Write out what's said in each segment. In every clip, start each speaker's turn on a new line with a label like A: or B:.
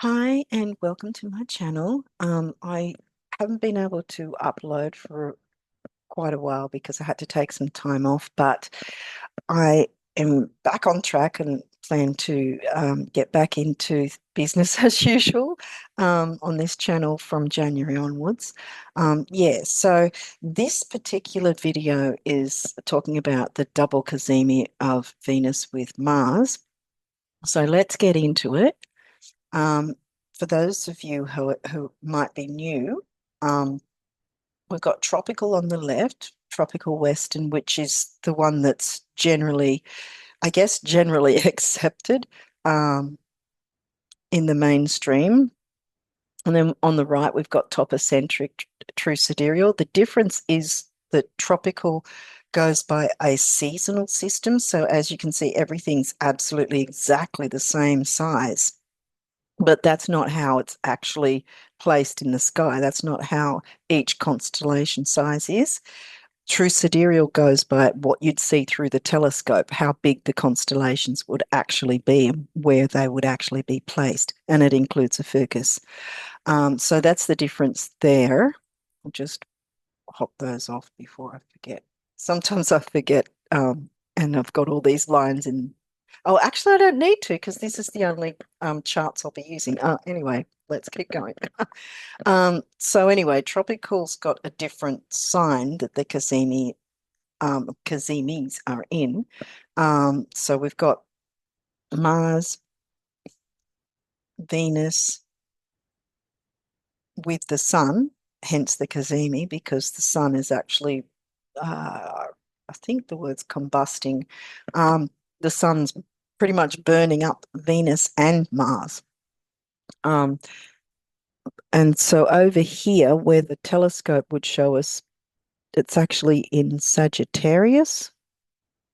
A: Hi, and welcome to my channel. I haven't been able to upload for quite a while because I had to take some time off, but I am back on track and plan to get back into business as usual on this channel from January onwards. Yeah, so this particular video is talking about the double Cazimi of Venus with Mars. So let's get into it. Um, for those of you who might be new, um, we've got tropical on the left, tropical western, which is the one that's generally, I guess, generally accepted um, in the mainstream. And then on the right, we've got topocentric true sidereal. The difference is that tropical goes by a seasonal system. So as you can see, everything's absolutely exactly the same size. But that's not how it's actually placed in the sky. That's not how each constellation size is. True sidereal goes by what you'd see through the telescope, how big the constellations would actually be and where they would actually be placed. And it includes a focus. So that's the difference there. I'll just hop those off before I forget. Sometimes I forget, and I've got all these lines in. Oh, actually, I don't need to because this is the only charts I'll be using. Anyway, let's keep going. So anyway, tropical's got a different sign that the Cazimis are in. So we've got Mars, Venus with the sun, hence the Cazimi, because the sun is actually, I think the word's combusting. The sun's pretty much burning up Venus and Mars. Um, and so over here, where the telescope would show us, it's actually in Sagittarius,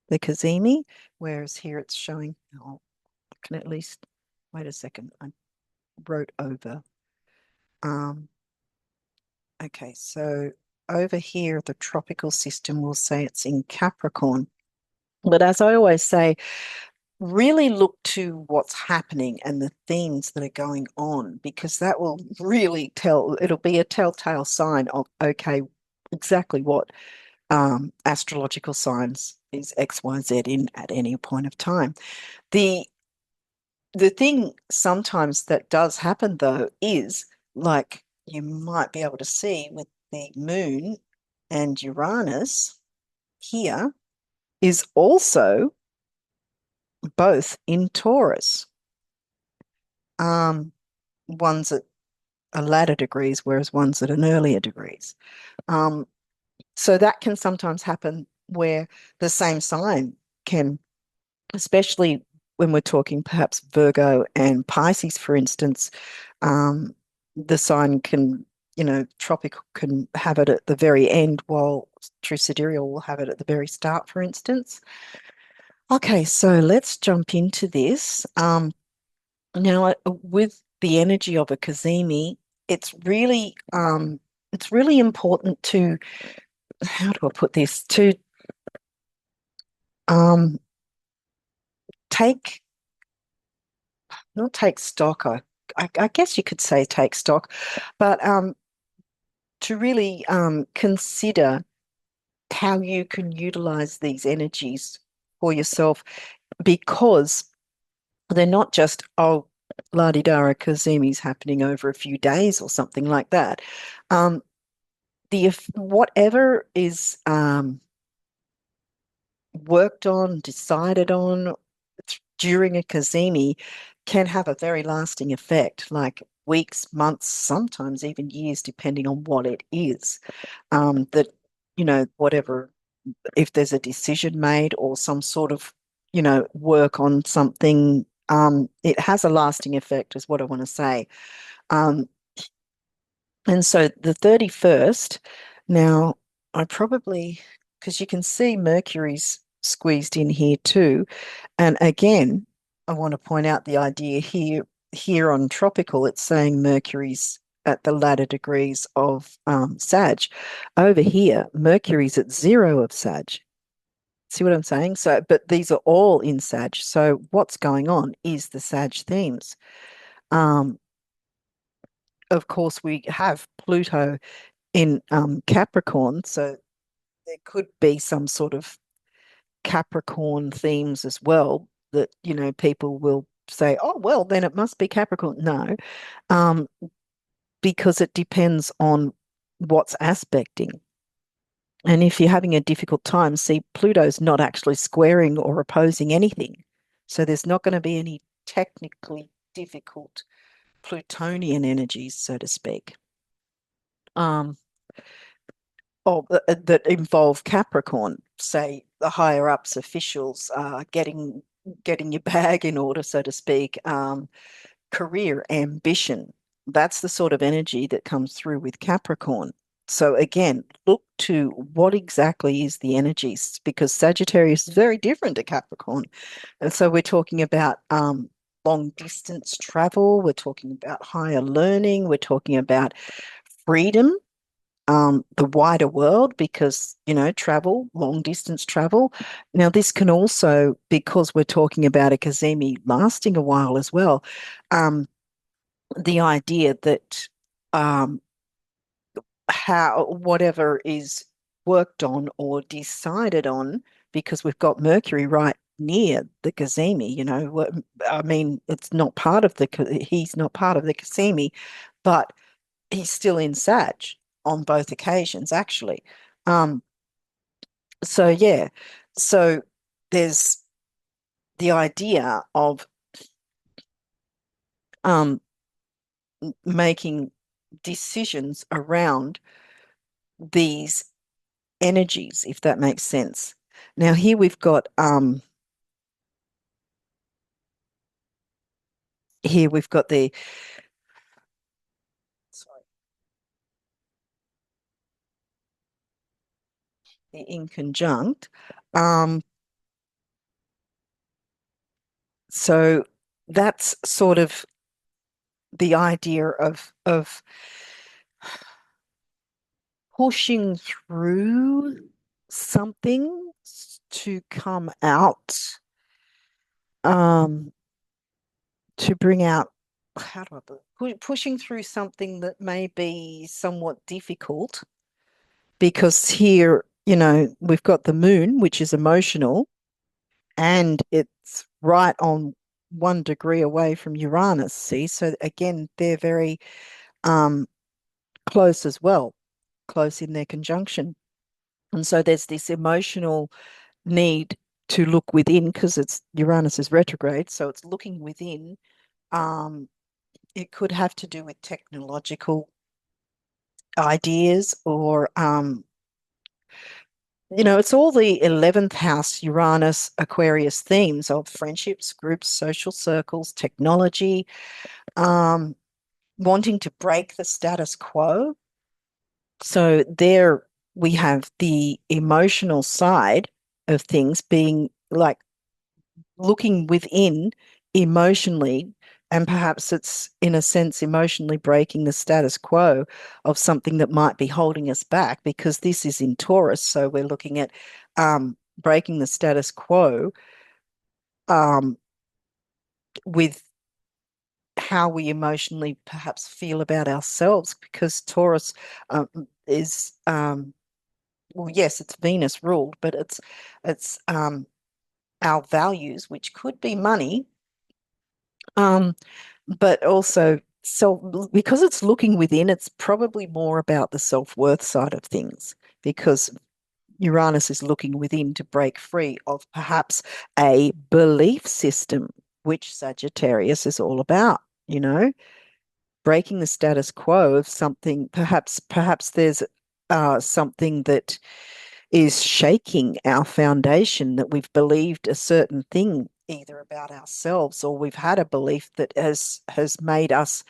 A: the Cazimi, whereas here it's showing, oh, I can at least, wait a second, I wrote over. Um, okay, so over here, the tropical system will say it's in Capricorn. But as I always say, really look to what's happening and the themes that are going on, because that will really tell, it'll be a telltale sign of, okay, exactly what astrological signs is XYZ in at any point of time. The the thing sometimes that does happen though is like you might be able to see with the moon and Uranus here is also both in Taurus. Um, one's at a latter degrees, whereas one's at an earlier degrees. Um, so that can sometimes happen where the same sign can, especially when we're talking perhaps Virgo and Pisces, for instance, the sign can, tropical can have it at the very end, while true sidereal will have it at the very start, for instance. Okay, so let's jump into this. Now, with the energy of a Cazimi, it's really important to, how do I put this, to um, take, not take stock, I guess you could say take stock, but to really consider how you can utilize these energies for yourself, because they're not just, oh, la-di-da, Kazimi's happening over a few days or something like that. Whatever is worked on, decided on during a Kazimi can have a very lasting effect, like weeks, months, sometimes even years, depending on what it is. That, whatever, if there's a decision made or some sort of, work on something, it has a lasting effect, is what I want to say. Um, and so the 31st, now I probably, because you can see Mercury's squeezed in here too. And again, I want to point out the idea here on tropical, it's saying Mercury's at the latter degrees of Sag. Over here, Mercury's at 0 of Sag. See what I'm saying? So, but these are all in Sag. So what's going on is the Sag themes. Um, of course, we have Pluto in Capricorn, so there could be some sort of Capricorn themes as well that, people will say, oh, well, then it must be Capricorn. No, um, because it depends on what's aspecting. And if you're having a difficult time, see, Pluto's not actually squaring or opposing anything. So there's not going to be any technically difficult Plutonian energies, so to speak, um, that involve Capricorn, say the higher ups officials getting your bag in order, so to speak, career ambition. That's the sort of energy that comes through with Capricorn. So again, look to what exactly is the energies, because Sagittarius is very different to Capricorn. And so we're talking about long distance travel, we're talking about higher learning, we're talking about freedom, the wider world, because, travel, long distance travel. Now, this can also, because we're talking about a Cazimi lasting a while as well, the idea that um, how whatever is worked on or decided on, because we've got Mercury right near the Cazimi, I mean, it's not part of he's not part of the Cazimi, but he's still in Sag on both occasions, actually. Um, so yeah, so there's the idea of um, making decisions around these energies, if that makes sense. Now here we've got the sorry, the inconjunct. Um, so that's sort of the idea of pushing through something to come out, um, to bring out, how do I put it? Pushing through something that may be somewhat difficult, because here, we've got the moon, which is emotional, and it's right on 1 degree away from Uranus. See, so again, they're very um, close as well, close in their conjunction. And so there's this emotional need to look within, because it's Uranus is retrograde, so it's looking within. Um, it could have to do with technological ideas, or it's all the 11th house Uranus Aquarius themes of friendships, groups, social circles, technology, um, wanting to break the status quo. So there we have the emotional side of things, being like looking within emotionally, and perhaps it's in a sense emotionally breaking the status quo of something that might be holding us back, because this is in Taurus. So we're looking at breaking the status quo um, with how we emotionally perhaps feel about ourselves, because Taurus is well, yes, it's Venus ruled, but it's our values, which could be money, um, but also because it's looking within, it's probably more about the self-worth side of things, because Uranus is looking within to break free of perhaps a belief system, which Sagittarius is all about, breaking the status quo of something. Perhaps there's something that is shaking our foundation, that we've believed a certain thing either about ourselves, or we've had a belief that has made us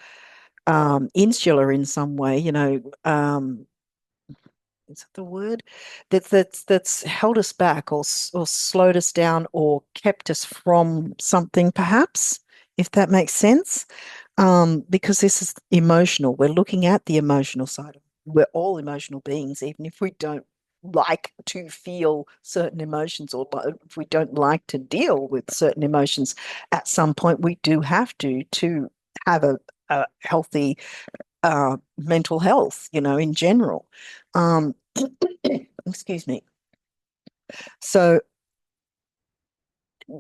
A: insular in some way, is that the word? That's held us back, or slowed us down, or kept us from something, perhaps, if that makes sense. Because this is emotional. We're looking at the emotional side. We're all emotional beings, even if we don't like to feel certain emotions, or if we don't like to deal with certain emotions. At some point, we do have to have a healthy mental health, in general. Um, excuse me. So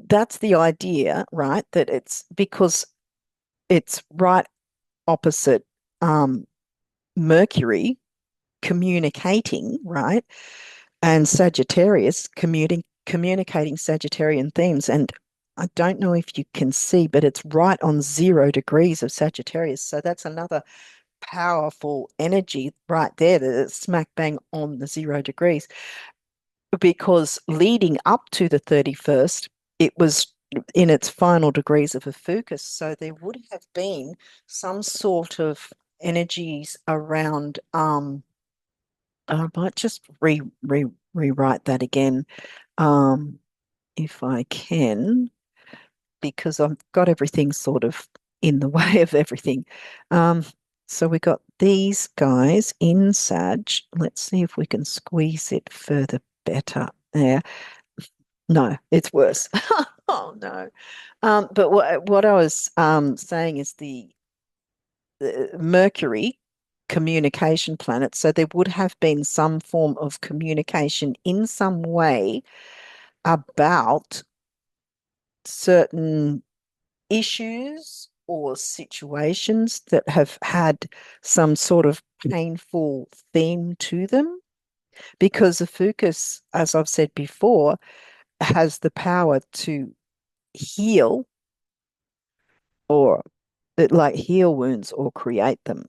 A: that's the idea, right? That it's because it's right opposite um, Mercury communicating, right? And Sagittarius communicating Sagittarian themes. And I don't know if you can see, but it's right on 0 degrees of Sagittarius. So that's another powerful energy right there that is smack bang on the 0 degrees. Because leading up to the 31st, it was in its final degrees of a fucus. So there would have been some sort of energies around I might just rewrite that again, um, if I can, because I've got everything sort of in the way of everything. Um, so we got these guys in Sag. Let's see if we can squeeze it further better there. No, it's worse. Oh no. But what I was saying is the Mercury communication planet. So there would have been some form of communication in some way about certain issues or situations that have had some sort of painful theme to them. Because the fucus, as I've said before, has the power to heal or like heal wounds or create them,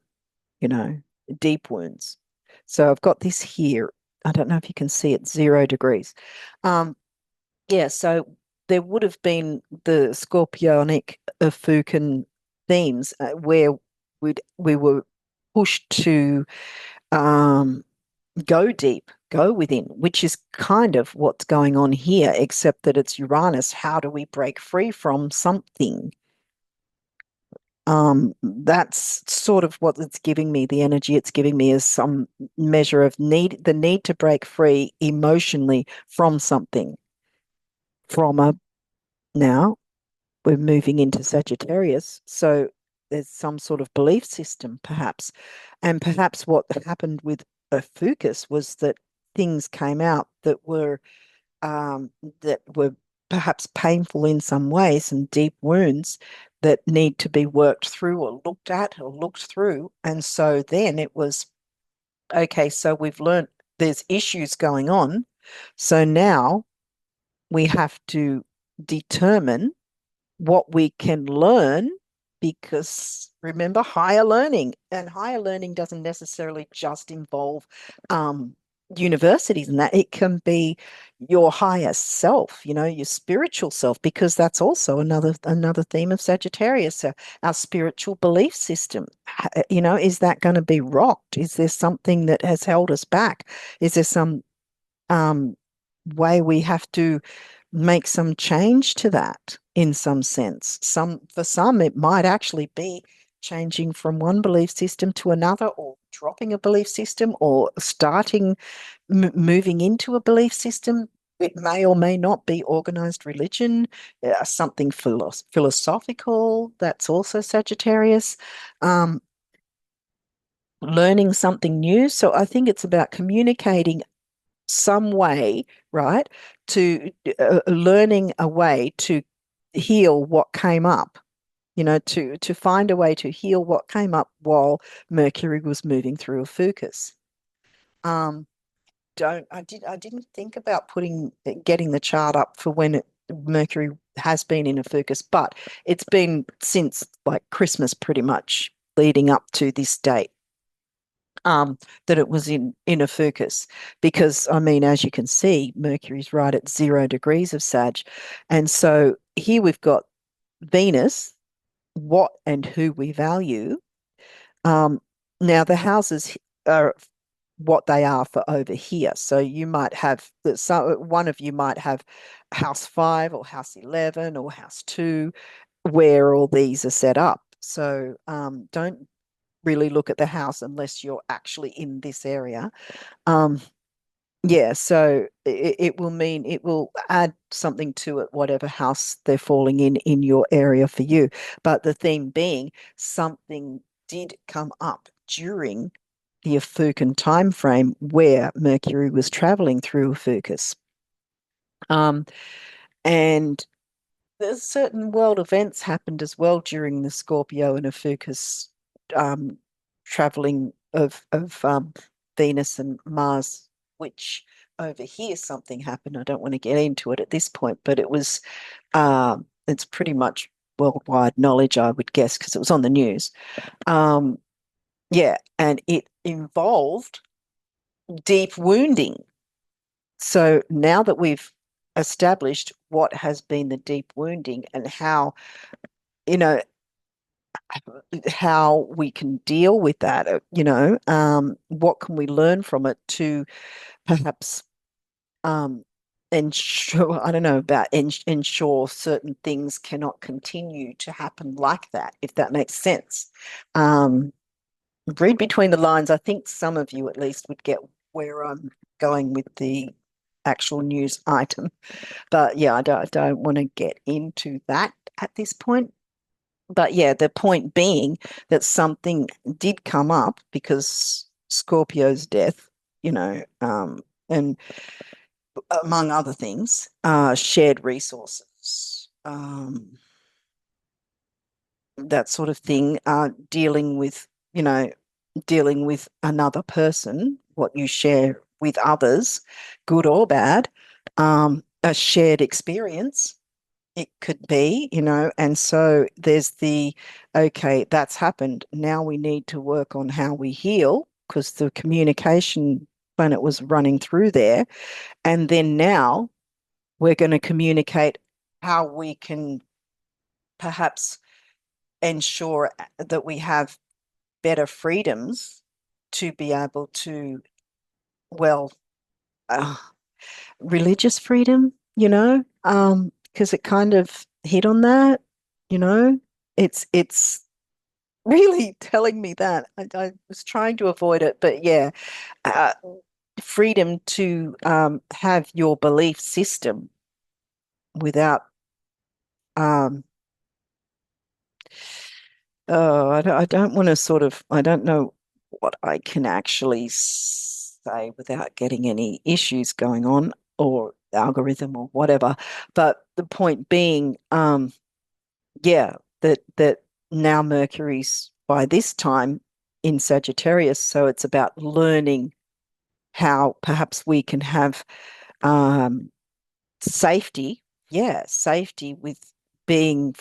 A: you know, deep wounds. So I've got this here. I don't know if you can see it, 0 degrees. Um, yeah, so there would have been the Scorpionic Fucan themes where we were pushed to um, go deep, go within, which is kind of what's going on here, except that it's Uranus. How do we break free from something? That's sort of what it's giving me. The energy it's giving me is some measure of the need to break free emotionally from something. From a Now we're moving into Sagittarius, so there's some sort of belief system, perhaps, and perhaps what happened with a Fucus was that things came out um, that were perhaps painful in some ways and deep wounds that need to be worked through or looked at or looked through. And so then it was, okay, so we've learned there's issues going on. So now we have to determine what we can learn, because remember, higher learning, and higher learning doesn't necessarily just involve universities and that. It can be your higher self, your spiritual self, because that's also another theme of Sagittarius. So our spiritual belief system, is that going to be rocked? Is there something that has held us back? Is there some um, way we have to make some change to that in some sense? For some, it might actually be changing from one belief system to another, or dropping a belief system, or starting moving into a belief system. It may or may not be organized religion, something philosophical. That's also Sagittarius. Um, Learning something new. So I think it's about communicating some way, right, to learning a way to heal what came up, to find a way to heal what came up while Mercury was moving through a fucus. Um, don't I didn't think about getting the chart up for when Mercury has been in a fucus, but it's been since like Christmas pretty much leading up to this date, that it was in a fucus, because I mean, as you can see, Mercury's right at 0 degrees of Sag, and so here we've got Venus, what and who we value. Um, Now the houses are what they are for over here. So you might have one of you might have house 5 or house 11 or house 2, where all these are set up. So don't really look at the house unless you're actually in this area. Um, yeah, so it will add something to it, whatever house they're falling in your area for you. But the theme being, something did come up during the Ophiuchian time frame where Mercury was traveling through Ophiuchus. Um, and there's certain world events happened as well during the Scorpio and Ophiuchus um, traveling of Venus and Mars, which over here something happened. I don't want to get into it at this point, but it's pretty much worldwide knowledge, I would guess, because it was on the news. Um, yeah, and it involved deep wounding. So now that we've established what has been the deep wounding and how, you know, how we can deal with that, what can we learn from it to perhaps ensure, I don't know about ensure certain things cannot continue to happen like that, if that makes sense. Um, Read between the lines. I think some of you at least would get where I'm going with the actual news item. But yeah, I don't want to get into that at this point. But yeah, the point being that something did come up because Scorpio's death, and among other things, shared resources, that sort of thing, you know, dealing with another person, what you share with others, good or bad, a shared experience it could be, and so there's okay, that's happened. Now we need to work on how we heal because the communication planet was running through there. And then now we're going to communicate how we can perhaps ensure that we have better freedoms to be able to, well, uh, religious freedom, because it kind of hit on that, you know. It's really telling me that. I was trying to avoid it, but yeah, uh, freedom to have your belief system without um oh, I don't want to I don't know what I can actually say without getting any issues going on or algorithm or whatever. But the point being, yeah, that now Mercury's by this time in Sagittarius, so it's about learning how perhaps we can have um, safety, yeah, safety with being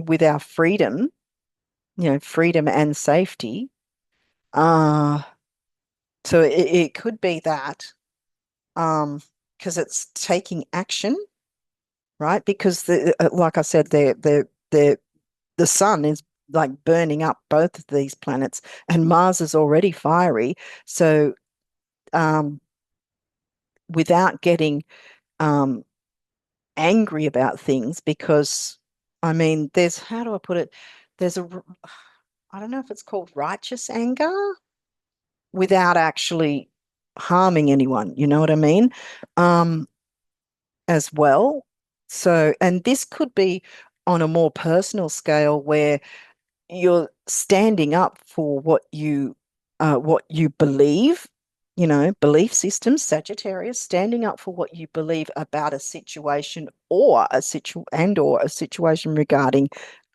A: with our freedom, freedom and safety. Uh, so it could be that, because it's taking action, right? Because like I said, the sun is like burning up both of these planets, and Mars is already fiery. So, um, without getting um, angry about things, because I mean, how do I put it? There's I don't know if it's called righteous anger without actually harming anyone. You know what I mean? Um, as well. So, and this could be on a more personal scale where you're standing up for what you believe, belief systems, Sagittarius, standing up for what you believe about a situation or a situation regarding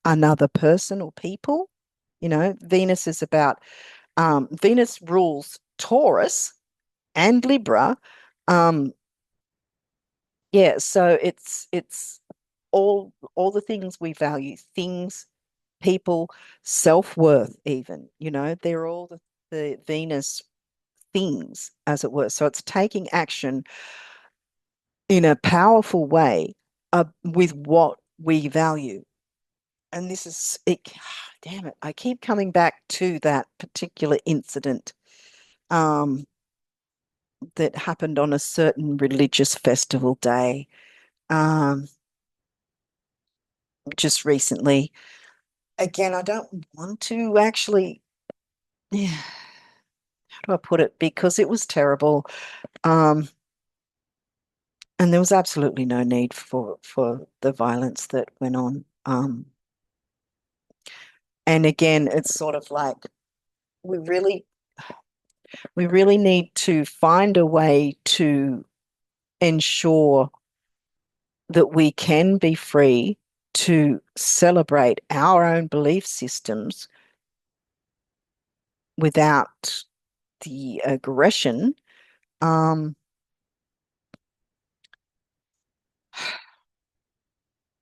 A: another person or people. Venus is about Venus rules Taurus and Libra. Um, yeah, so it's all the things we value, things, people, self-worth even, they're all the Venus things, as it were. So it's taking action in a powerful way with what we value. And this is it. Damn it. I keep coming back to that particular incident um, that happened on a certain religious festival day um, just recently. Again, I don't want to actually, yeah, how do I put it? Because it was terrible. Um, and there was absolutely no need for the violence that went on. And again, it's sort of like we really we really need to find a way to ensure that we can be free to celebrate our own belief systems without the aggression. Um,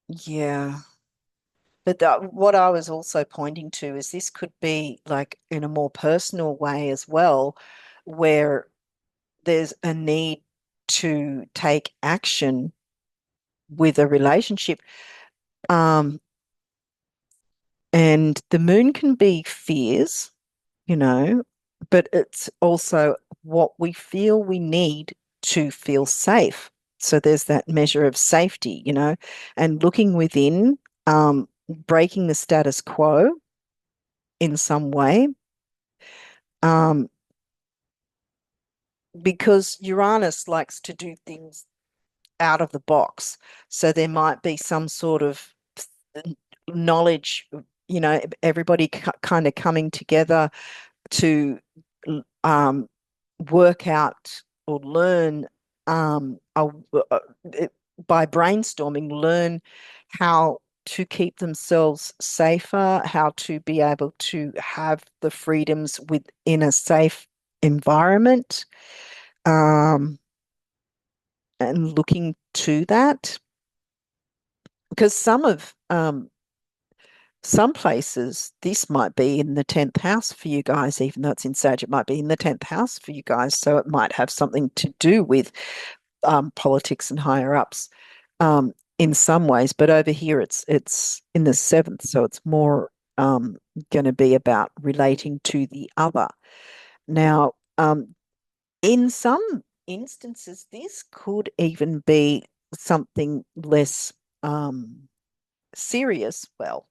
A: yeah. But what I was also pointing to is this could be like in a more personal way as well, where there's a need to take action with a relationship. Um, and the moon can be fears, you know, but it's also what we feel we need to feel safe. So there's that measure of safety, and looking within, breaking the status quo in some way, um, because Uranus likes to do things out of the box. So there might be some sort of knowledge, everybody kind of coming together to um, work out or learn uh, by brainstorming, learn how to keep themselves safer, how to be able to have the freedoms within a safe environment, um, and looking to that. Because some places, this might be in the 10th house for you guys, even though it's in Sag, it might be in the 10th house for you guys. So it might have something to do with politics and higher ups in some ways. But over here, it's in the 7th. So it's more going to be about relating to the other. Now, in some instances, this could even be something less serious. Well,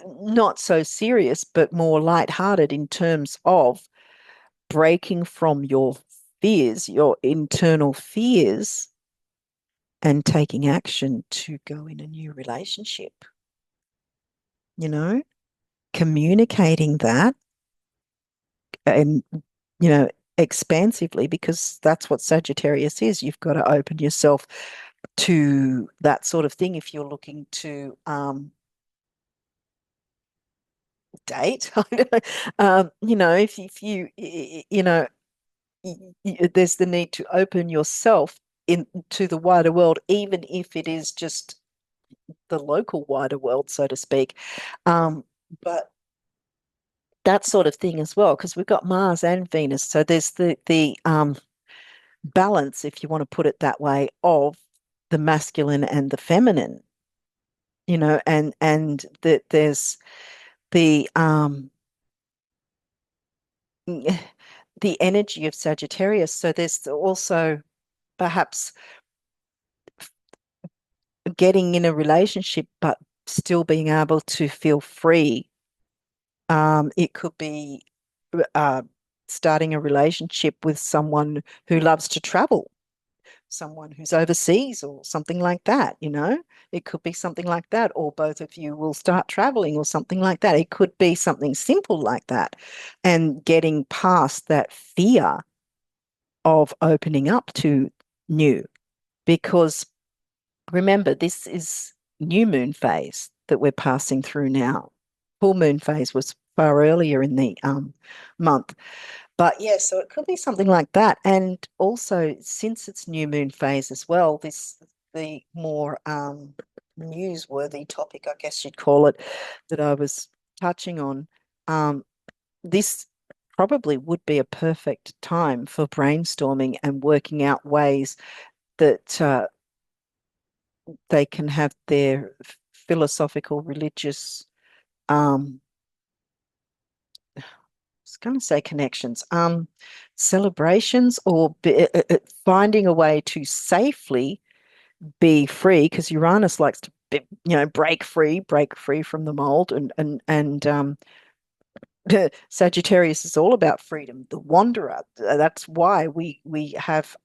A: not so serious, but more lighthearted in terms of breaking from your fears, your internal fears, and taking action to go in a new relationship, you know, communicating that and, you know, expansively, because that's what Sagittarius is. You've got to open yourself to that sort of thing if you're looking to date. If you, there's the need to open yourself into the wider world, even if it is just the local wider world, so to speak. But that sort of thing as well, because we've got Mars and Venus. So there's the balance, if you want to put it that way, of the masculine and the feminine, and that there's the the energy of Sagittarius. So there's also perhaps getting in a relationship, but still being able to feel free. It could be uh, starting a relationship with someone who loves to travel, someone who's overseas or something like that. It could be something like that, or both of you will start traveling or something like that. It could be something simple like that, and getting past that fear of opening up to new, because remember, this is new moon phase that we're passing through now. Full moon phase was far earlier in the month. But yeah, so it could be something like that. And also, since it's new moon phase as well, the more newsworthy topic, I guess you'd call it, that I was touching on, um, this probably would be a perfect time for brainstorming and working out ways that they can have their philosophical, religious, I was going to say connections, celebrations, or finding a way to safely be free, because Uranus likes to break free from the mold, and Sagittarius is all about freedom, the wanderer. That's why we have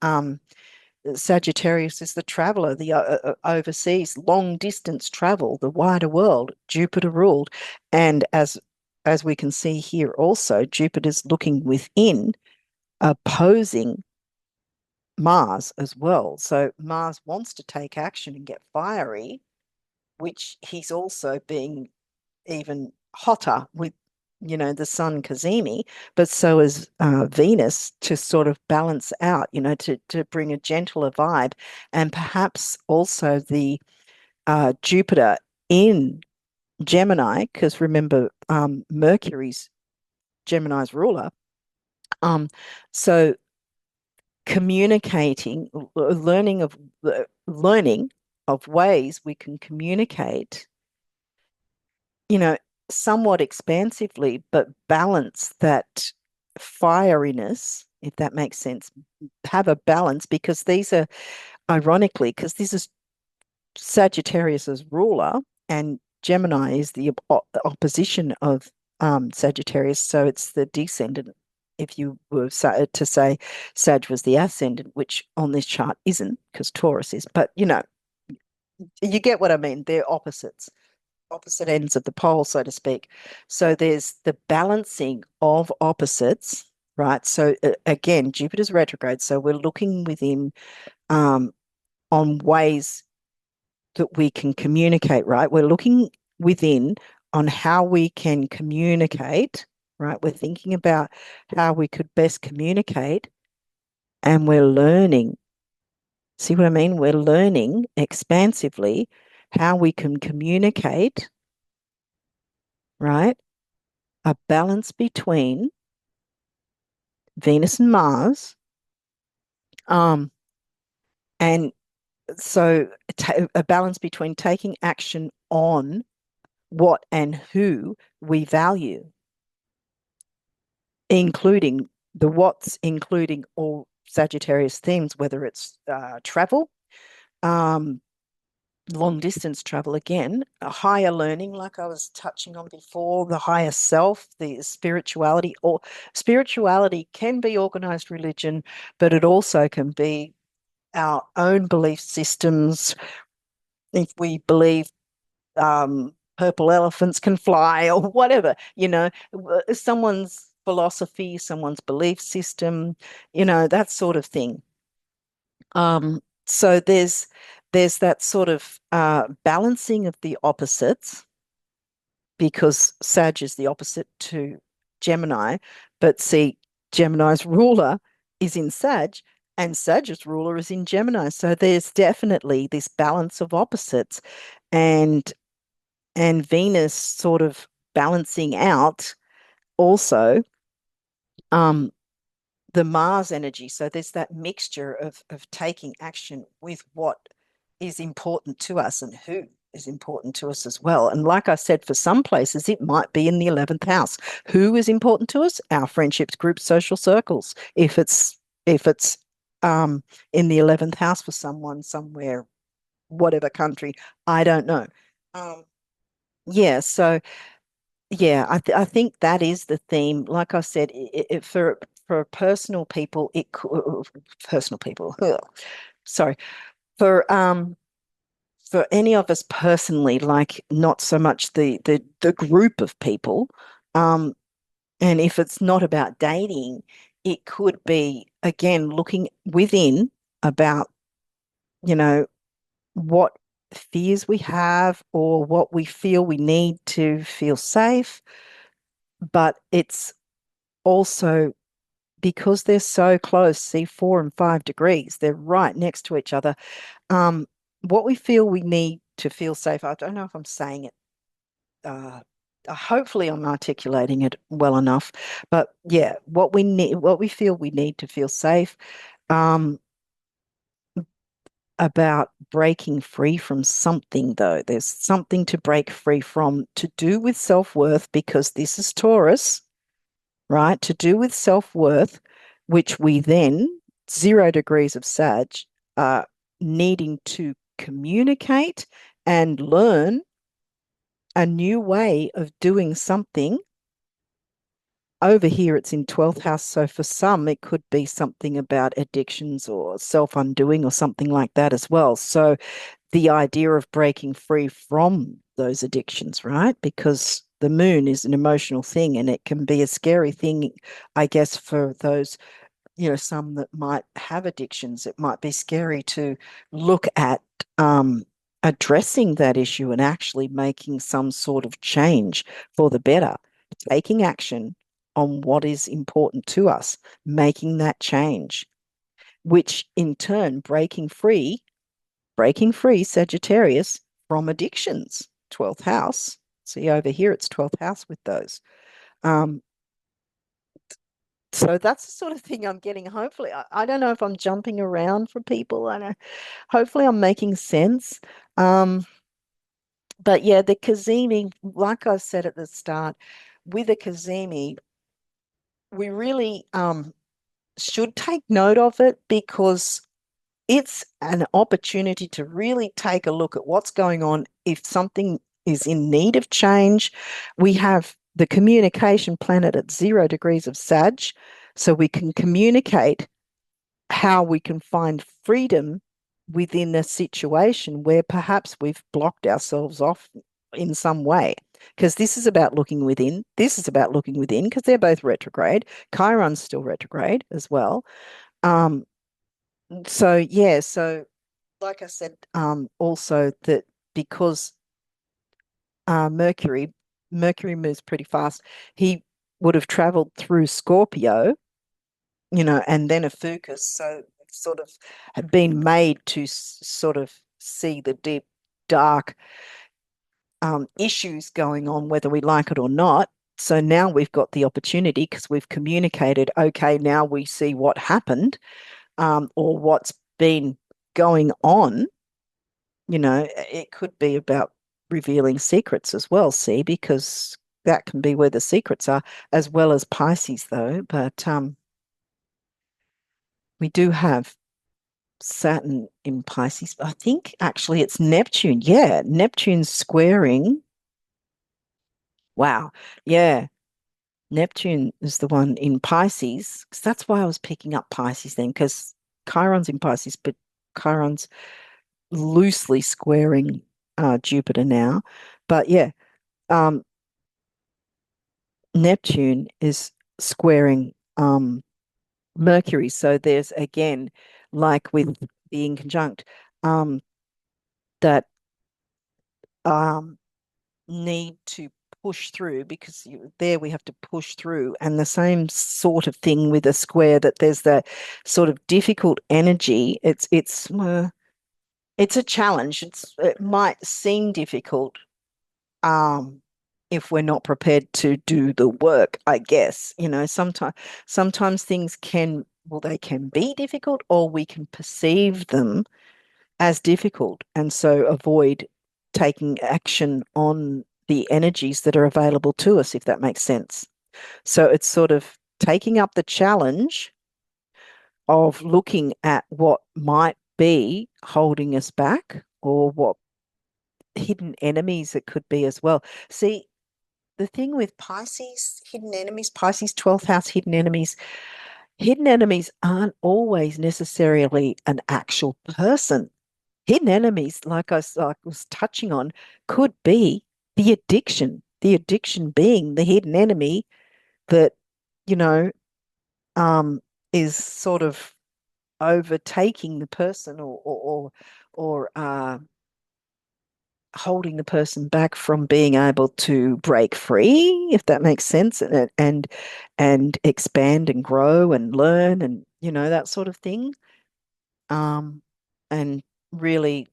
A: Sagittarius is the traveler, the overseas long distance travel, the wider world, Jupiter ruled. And as as we can see here also, Jupiter's looking within, opposing Mars as well. So Mars wants to take action and get fiery, which he's also being even hotter with, the sun Cazimi, but so is Venus to sort of balance out, to bring a gentler vibe. And perhaps also the Jupiter in Gemini, because remember, Mercury's Gemini's ruler. Um, so communicating, learning of ways we can communicate, you know, somewhat expansively, but balance that fieriness, if that makes sense. Have a balance because these are, ironically, because this is Sagittarius's ruler and Gemini is the opposition of Sagittarius, so it's the descendant. If you were to say Sag was the ascendant, which on this chart isn't, because Taurus is, but you get what I mean. They're opposites, opposite ends of the pole, so to speak. So there's the balancing of opposites, right? So again, Jupiter's retrograde. So we're looking within on ways that we can communicate, right? We're looking within on how we can communicate, right? We're thinking about how we could best communicate and we're learning. See what I mean? We're learning expansively how we can communicate, right? A balance between Venus and Mars. And so a balance between taking action on what and who we value, including the what's, including all Sagittarius themes, whether it's travel, long distance travel again, a higher learning, like I was touching on before, the higher self, the spirituality, or spirituality can be organized religion, but it also can be our own belief systems. If we believe purple elephants can fly or whatever, someone's philosophy, someone's belief system, that sort of thing. So there's that sort of balancing of the opposites because Sag is the opposite to Gemini, but see, Gemini's ruler is in Sag and Sag's ruler is in Gemini. So there's definitely this balance of opposites and Venus sort of balancing out also the Mars energy. So there's that mixture of taking action with what is important to us and who is important to us as well. And like I said, for some places, it might be in the 11th house. Who is important to us? Our friendships, groups, social circles. If it's in the 11th house for someone somewhere, whatever country, I don't know. Yeah, so yeah, I think that is the theme. Like I said, for personal people, it could personal people. Sorry, for for any of us personally, like not so much the group of people. Um, and if it's not about dating, it could be again looking within about, you know, what fears we have or what we feel we need to feel safe. But it's also because they're so close, see 4 and 5 degrees, they're right next to each other. What we feel we need to feel safe, I don't know if I'm saying it, hopefully I'm articulating it well enough, but yeah, what we feel we need to feel safe, about breaking free from something though. There's something to break free from to do with self-worth because this is Taurus, right? To do with self-worth, which we then, 0 degrees of Sag, are needing to communicate and learn a new way of doing something. Over here, it's in 12th house. So for some, it could be something about addictions or self-undoing or something like that as well. So the idea of breaking free from those addictions, right? Because the moon is an emotional thing, and it can be a scary thing, I guess, for those, some that might have addictions. It might be scary to look at addressing that issue and actually making some sort of change for the better, taking action on what is important to us, making that change, which in turn breaking free Sagittarius from addictions, 12th house. See over here, it's 12th house with those. Um, so that's the sort of thing I'm getting. Hopefully, I don't know if I'm jumping around for people. I know. Hopefully, I'm making sense. Um, but yeah, the Cazimi, like I said at the start, with the Cazimi, we really should take note of it because it's an opportunity to really take a look at what's going on. If something is in need of change, we have the communication planet at 0 degrees of Sag, so we can communicate how we can find freedom within a situation where perhaps we've blocked ourselves off in some way. Because this is about looking within. This is about looking within because they're both retrograde. Chiron's still retrograde as well. Um, so yeah, so like I said, also that because Mercury moves pretty fast, he would have traveled through Scorpio, and then a Fucus, so sort of had been made to sort of see the deep, dark issues going on, whether we like it or not. So now we've got the opportunity because we've communicated, okay, now we see what happened, or what's been going on. It could be about revealing secrets as well, see, because that can be where the secrets are, as well as Pisces, though. But we do have Saturn in Pisces. I think actually it's Neptune. Yeah, Neptune's squaring. Wow. Yeah, Neptune is the one in Pisces. 'Cause that's why I was picking up Pisces then, because Chiron's in Pisces, but Chiron's loosely squaring Jupiter now. But yeah, um, Neptune is squaring Mercury. So there's again, like with being conjunct, um, that um, need to push through because there we have to push through. And the same sort of thing with a square, that there's that sort of difficult energy. It's a challenge. It might seem difficult, um, if we're not prepared to do the work, I guess. Sometimes things they can be difficult, or we can perceive them as difficult, and so avoid taking action on the energies that are available to us, if that makes sense. So it's sort of taking up the challenge of looking at what might be holding us back, or what hidden enemies it could be as well. See, the thing with Pisces, hidden enemies, Pisces 12th house, hidden enemies aren't always necessarily an actual person. Hidden enemies, like I was touching on, could be the addiction being the hidden enemy that, you know, um, is sort of overtaking the person, or holding the person back from being able to break free, if that makes sense, and expand and grow and learn, and that sort of thing. And really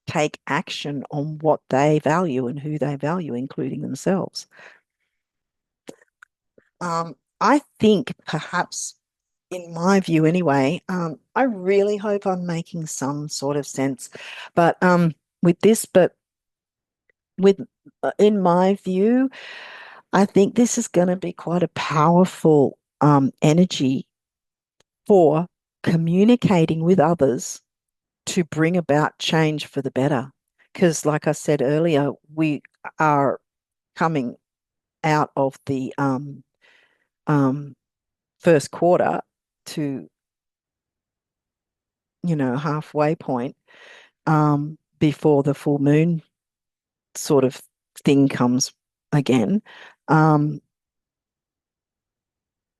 A: take action on what they value and who they value, including themselves. I think perhaps, in my view anyway, I really hope I'm making some sort of sense. But with this, but with in my view, I think this is going to be quite a powerful energy for communicating with others to bring about change for the better. Because, like I said earlier, we are coming out of the um, first quarter to, halfway point, before the full moon sort of thing comes again. Um,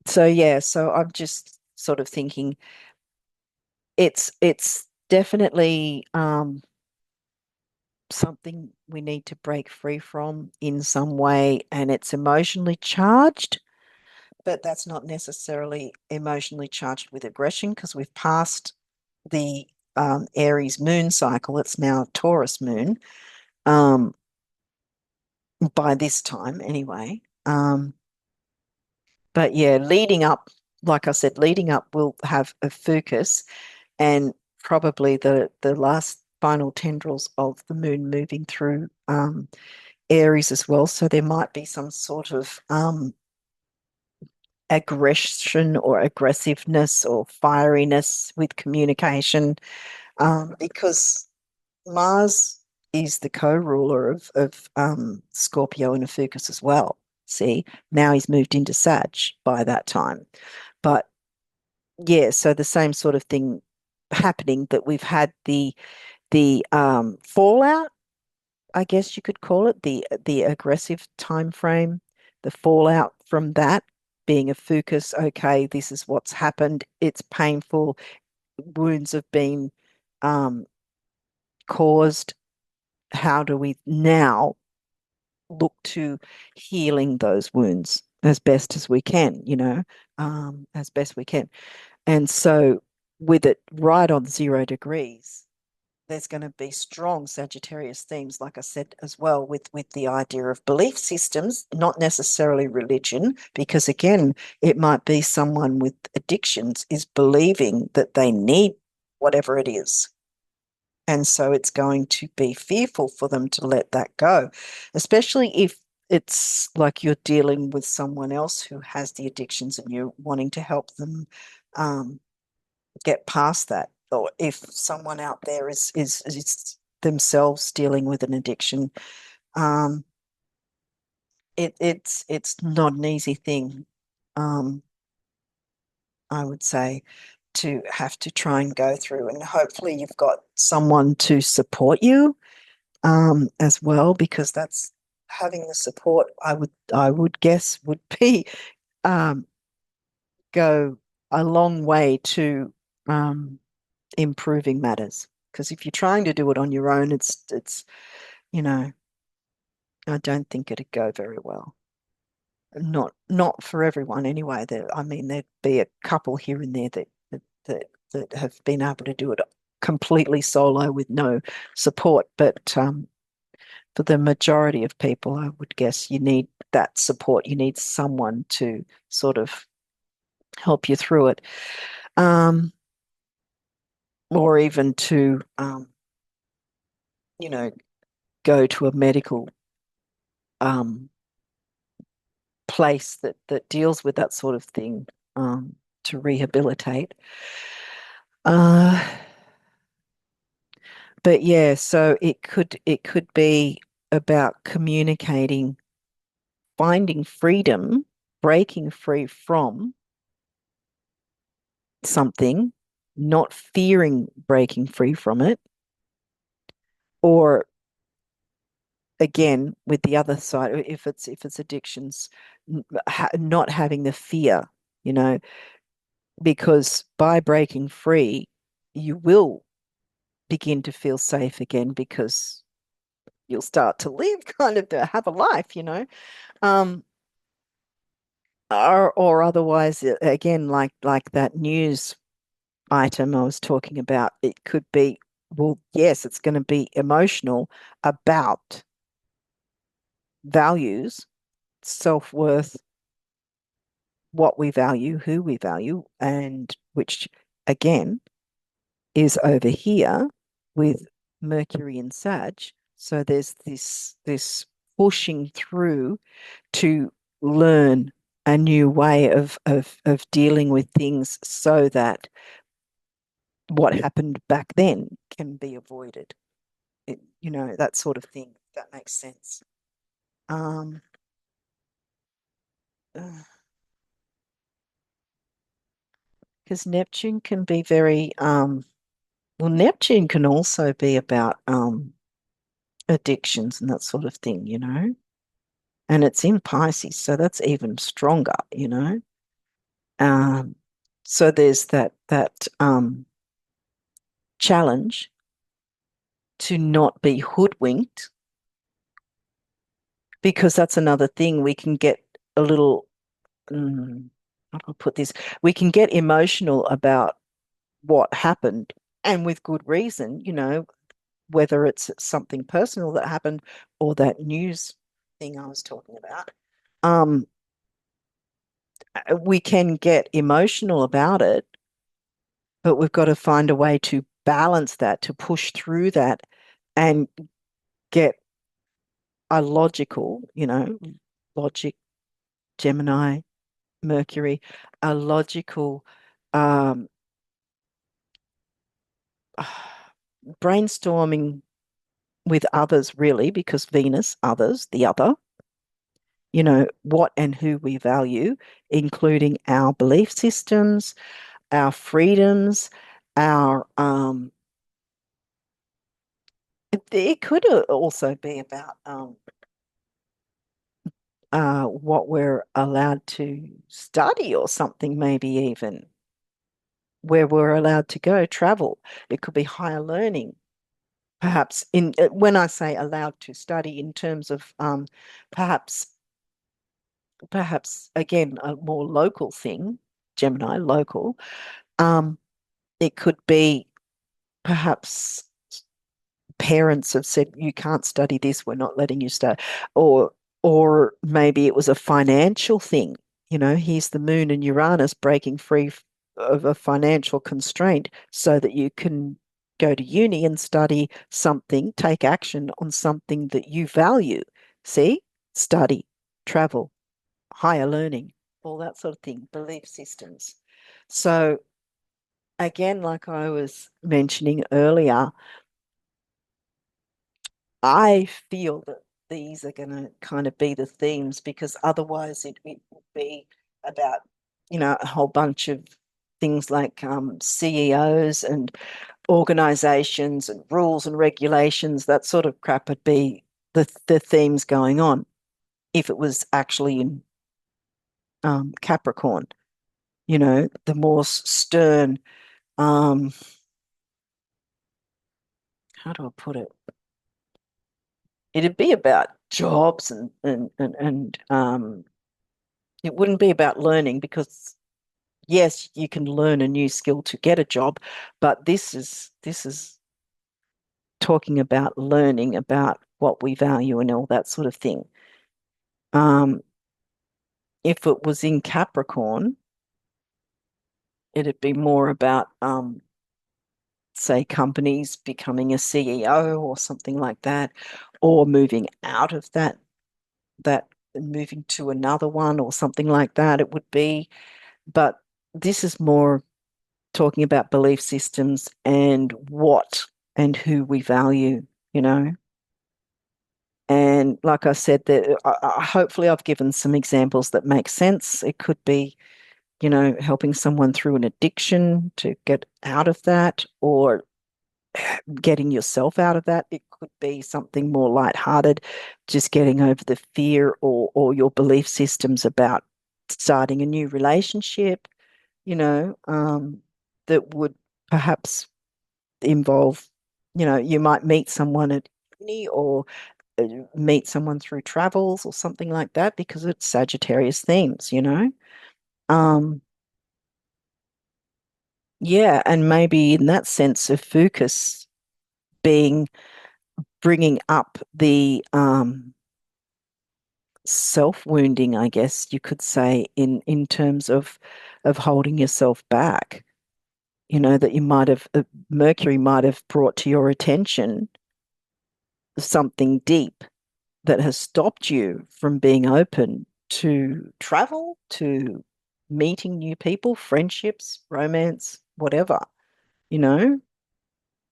A: so yeah, so I'm just sort of thinking it's definitely something we need to break free from in some way, and it's emotionally charged, but that's not necessarily emotionally charged with aggression because we've passed the Aries moon cycle. It's now Taurus moon, um, by this time anyway. But yeah, leading up, like I said, leading up, we'll have a focus and probably the last final tendrils of the moon moving through Aries as well. So there might be some sort of aggression or aggressiveness or fieriness with communication, because Mars is the co-ruler of Scorpio and Ophiuchus as well. See, now he's moved into Sag by that time. But yeah, so the same sort of thing happening, that we've had the fallout, I guess you could call it, the aggressive time frame, the fallout from that being a focus. Okay, this is what's happened. It's painful. Wounds have been um, caused. How do we now look to healing those wounds as best as we can, as best we can. And so, with it right on 0 degrees, there's going to be strong Sagittarius themes, like I said, as well, with the idea of belief systems, not necessarily religion, because again, it might be someone with addictions is believing that they need whatever it is. And so it's going to be fearful for them to let that go, especially if it's like you're dealing with someone else who has the addictions and you're wanting to help them um, get past that. Or if someone out there is themselves dealing with an addiction, um, it's not an easy thing, um, I would say, to have to try and go through. And hopefully you've got someone to support you as well, because that's having the support, I would guess would be um, go a long way to um, improving matters. Because if you're trying to do it on your own, it's you know I don't think it'd go very well. Not for everyone anyway. There, I mean, there'd be a couple here and there that have been able to do it completely solo with no support, but for the majority of people, I would guess you need that support. You need someone to sort of help you through it, um, or even to, you know, go to a medical um, place that deals with that sort of thing, to rehabilitate. Uh, but yeah, so it could be about communicating, finding freedom, breaking free from something, not fearing breaking free from it, or again with the other side, if it's addictions, not having the fear, you know, because by breaking free, you will begin to feel safe again because you'll start to live, kind of to have a life, um, or otherwise, again, like that news item I was talking about, it could be, well, yes, it's going to be emotional about values, self-worth, what we value, who we value, and which again is over here with Mercury and Sag. So there's this pushing through to learn a new way of dealing with things so that what happened back then can be avoided. That sort of thing, if that makes sense. Um, because Neptune can be very, well, Neptune can also be about addictions and that sort of thing. and it's in Pisces, so that's even stronger, you know. Um, so there's that challenge to not be hoodwinked, because that's another thing. We can get a little, how do I put this? We can get emotional about what happened, and with good reason, you know, whether it's something personal that happened or that news thing I was talking about. Um, we can get emotional about it, but we've got to find a way to balance that, to push through that and get a logical, you know, logic, Gemini, Mercury, a logical um, brainstorming with others, really, because Venus, others, the other, you know, what and who we value, including our belief systems, our freedoms, our it could also be about what we're allowed to study or something, maybe even where we're allowed to go, travel. It could be higher learning, perhaps in when I say allowed to study in terms of perhaps perhaps again a more local thing, Gemini local. Um, it could be perhaps parents have said you can't study this, we're not letting you study, or or maybe it was a financial thing. You know, here's the moon and Uranus breaking free of a financial constraint so that you can go to uni and study something, take action on something that you value. See, study, travel, higher learning, all that sort of thing, belief systems. So again, like I was mentioning earlier, I feel that these are going to kind of be the themes, because otherwise it would be about, you know, a whole bunch of things like CEOs and organizations and rules and regulations, that sort of crap would be the themes going on if it was actually in Capricorn, you know, the more stern, um, how do I put it? It'd be about jobs and it wouldn't be about learning, because yes, you can learn a new skill to get a job, but this is talking about learning about what we value and all that sort of thing. Um, if it was in Capricorn, it'd be more about say companies becoming a CEO or something like that, or moving out of that moving to another one or something like that. It would be, but this is more talking about belief systems and what and who we value, you know. And like I said, that hopefully I've given some examples that make sense. It could be, you know, helping someone through an addiction to get out of that, or getting yourself out of that. It could be something more lighthearted, just getting over the fear or your belief systems about starting a new relationship, you know, that would perhaps involve, you know, you might meet someone at uni, or meet someone through travels or something like that, because it's Sagittarius themes, you know. Um, yeah, and maybe in that sense of focus being bringing up the self-wounding, I guess you could say, in terms of holding yourself back. You know, that you might have Mercury might have brought to your attention something deep that has stopped you from being open to travel, to meeting new people, friendships, romance, whatever, you know.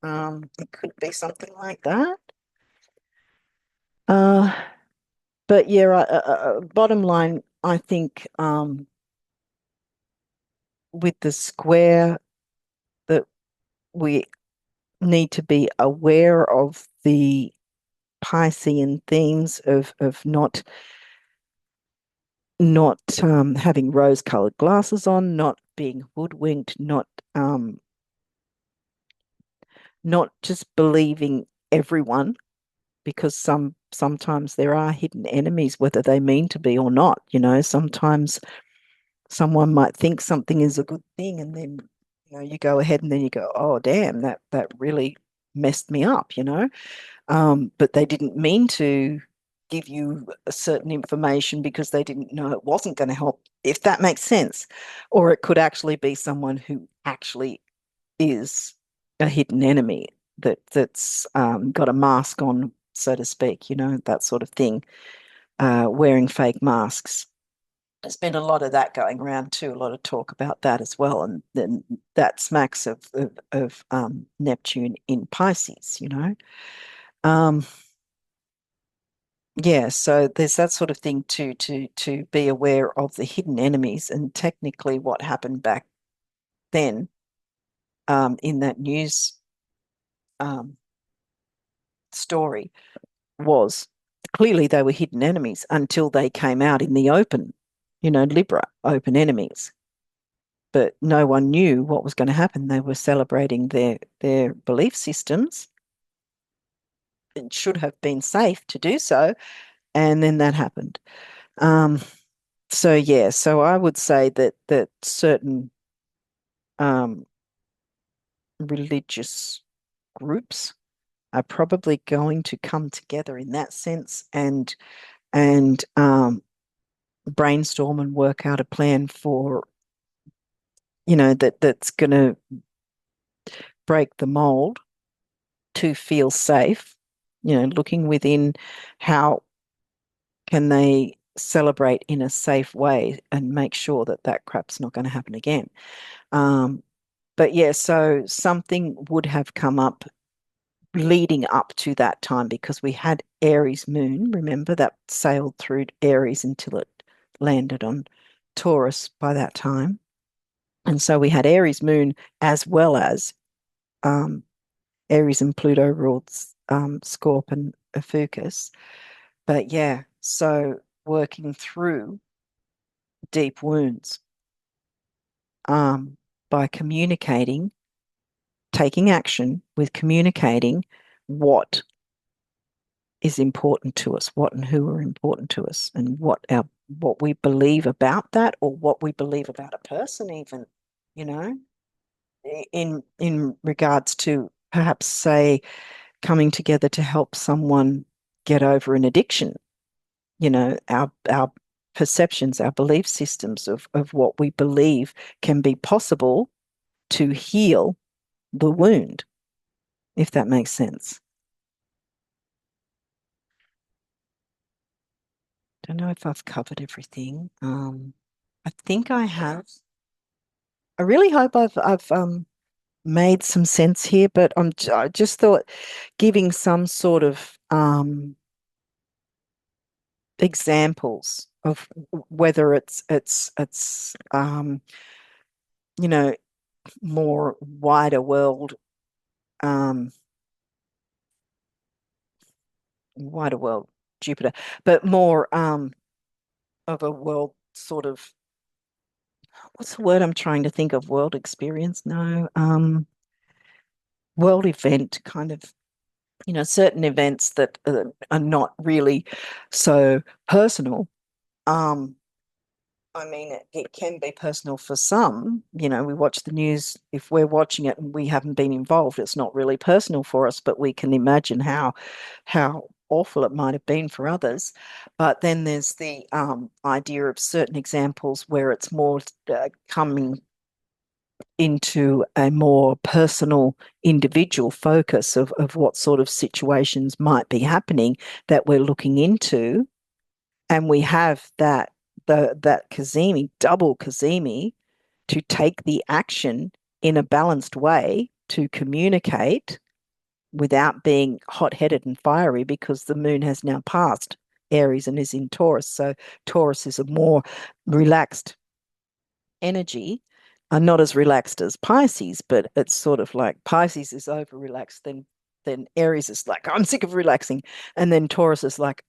A: It could be something like that. Uh, but yeah, bottom line, I think with the square, that we need to be aware of the Piscean themes of not not having rose-colored glasses on, not being hoodwinked, not just believing everyone, because sometimes there are hidden enemies, whether they mean to be or not. Sometimes someone might think something is a good thing, and then you go ahead and then you go, oh damn, that really messed me up. But they didn't mean to give you a certain information because they didn't know it wasn't going to help, if that makes sense. Or it could actually be someone who actually is a hidden enemy that's got a mask on, so to speak, that sort of thing, wearing fake masks. There's been a lot of that going around too, a lot of talk about that as well. And then that smacks of Neptune in Pisces. Um, yeah, so there's that sort of thing too, to be aware of the hidden enemies, and technically what happened back then, in that news um, story, was clearly they were hidden enemies until they came out in the open, Libra, open enemies. But no one knew what was going to happen. They were celebrating their belief systems. It should have been safe to do so, and then that happened. Um, so yeah, so I would say that certain um, religious groups are probably going to come together in that sense, and brainstorm and work out a plan for that's going to break the mold to feel safe. Looking within, how can they celebrate in a safe way and make sure that that crap's not going to happen again. But yeah, so something would have come up leading up to that time, because we had Aries moon, remember, that sailed through Aries until it landed on Taurus by that time. And so we had Aries moon, as well as um, Aries and Pluto ruled Scorp and Ophiuchus. But yeah, so working through deep wounds, by communicating, taking action with communicating what is important to us, what and who are important to us, and what we believe about that, or what we believe about a person, even, you know, in regards to perhaps, say, coming together to help someone get over an addiction. Our perceptions, our belief systems of what we believe can be possible to heal the wound, if that makes sense. Don't know if I've covered everything. I think I have. I really hope I've made some sense here, but I just thought giving some sort of examples of whether it's you know more wider world, um wider world Jupiter, but more of a world sort of, what's the word I'm trying to think of? World experience? No, world event kind of, certain events that are not really so personal. Um, I mean, it can be personal for some. We watch the news. If we're watching it and we haven't been involved, it's not really personal for us, but we can imagine how awful it might have been for others. But then there's the idea of certain examples where it's more coming into a more personal, individual focus of what sort of situations might be happening that we're looking into. And we have that Cazimi, double Cazimi, to take the action in a balanced way to communicate without being hot-headed and fiery, because the moon has now passed Aries and is in Taurus. So Taurus is a more relaxed energy, are not as relaxed as Pisces, but it's sort of like Pisces is over relaxed, then Aries is like, I'm sick of relaxing, and then Taurus is like,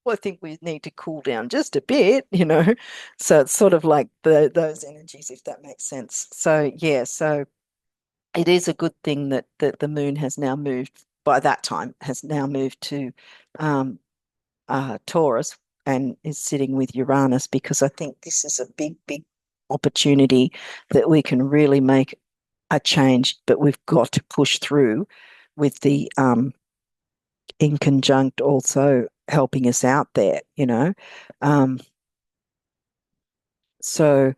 A: well, I think we need to cool down just a bit, you know. So it's sort of like those energies, if that makes sense. So yeah, so it is a good thing that the moon has now moved by that time has now moved to um, Taurus and is sitting with Uranus because I think this is a big, big opportunity that we can really make a change, but we've got to push through with the in conjunct also helping us out there, you know. Um, so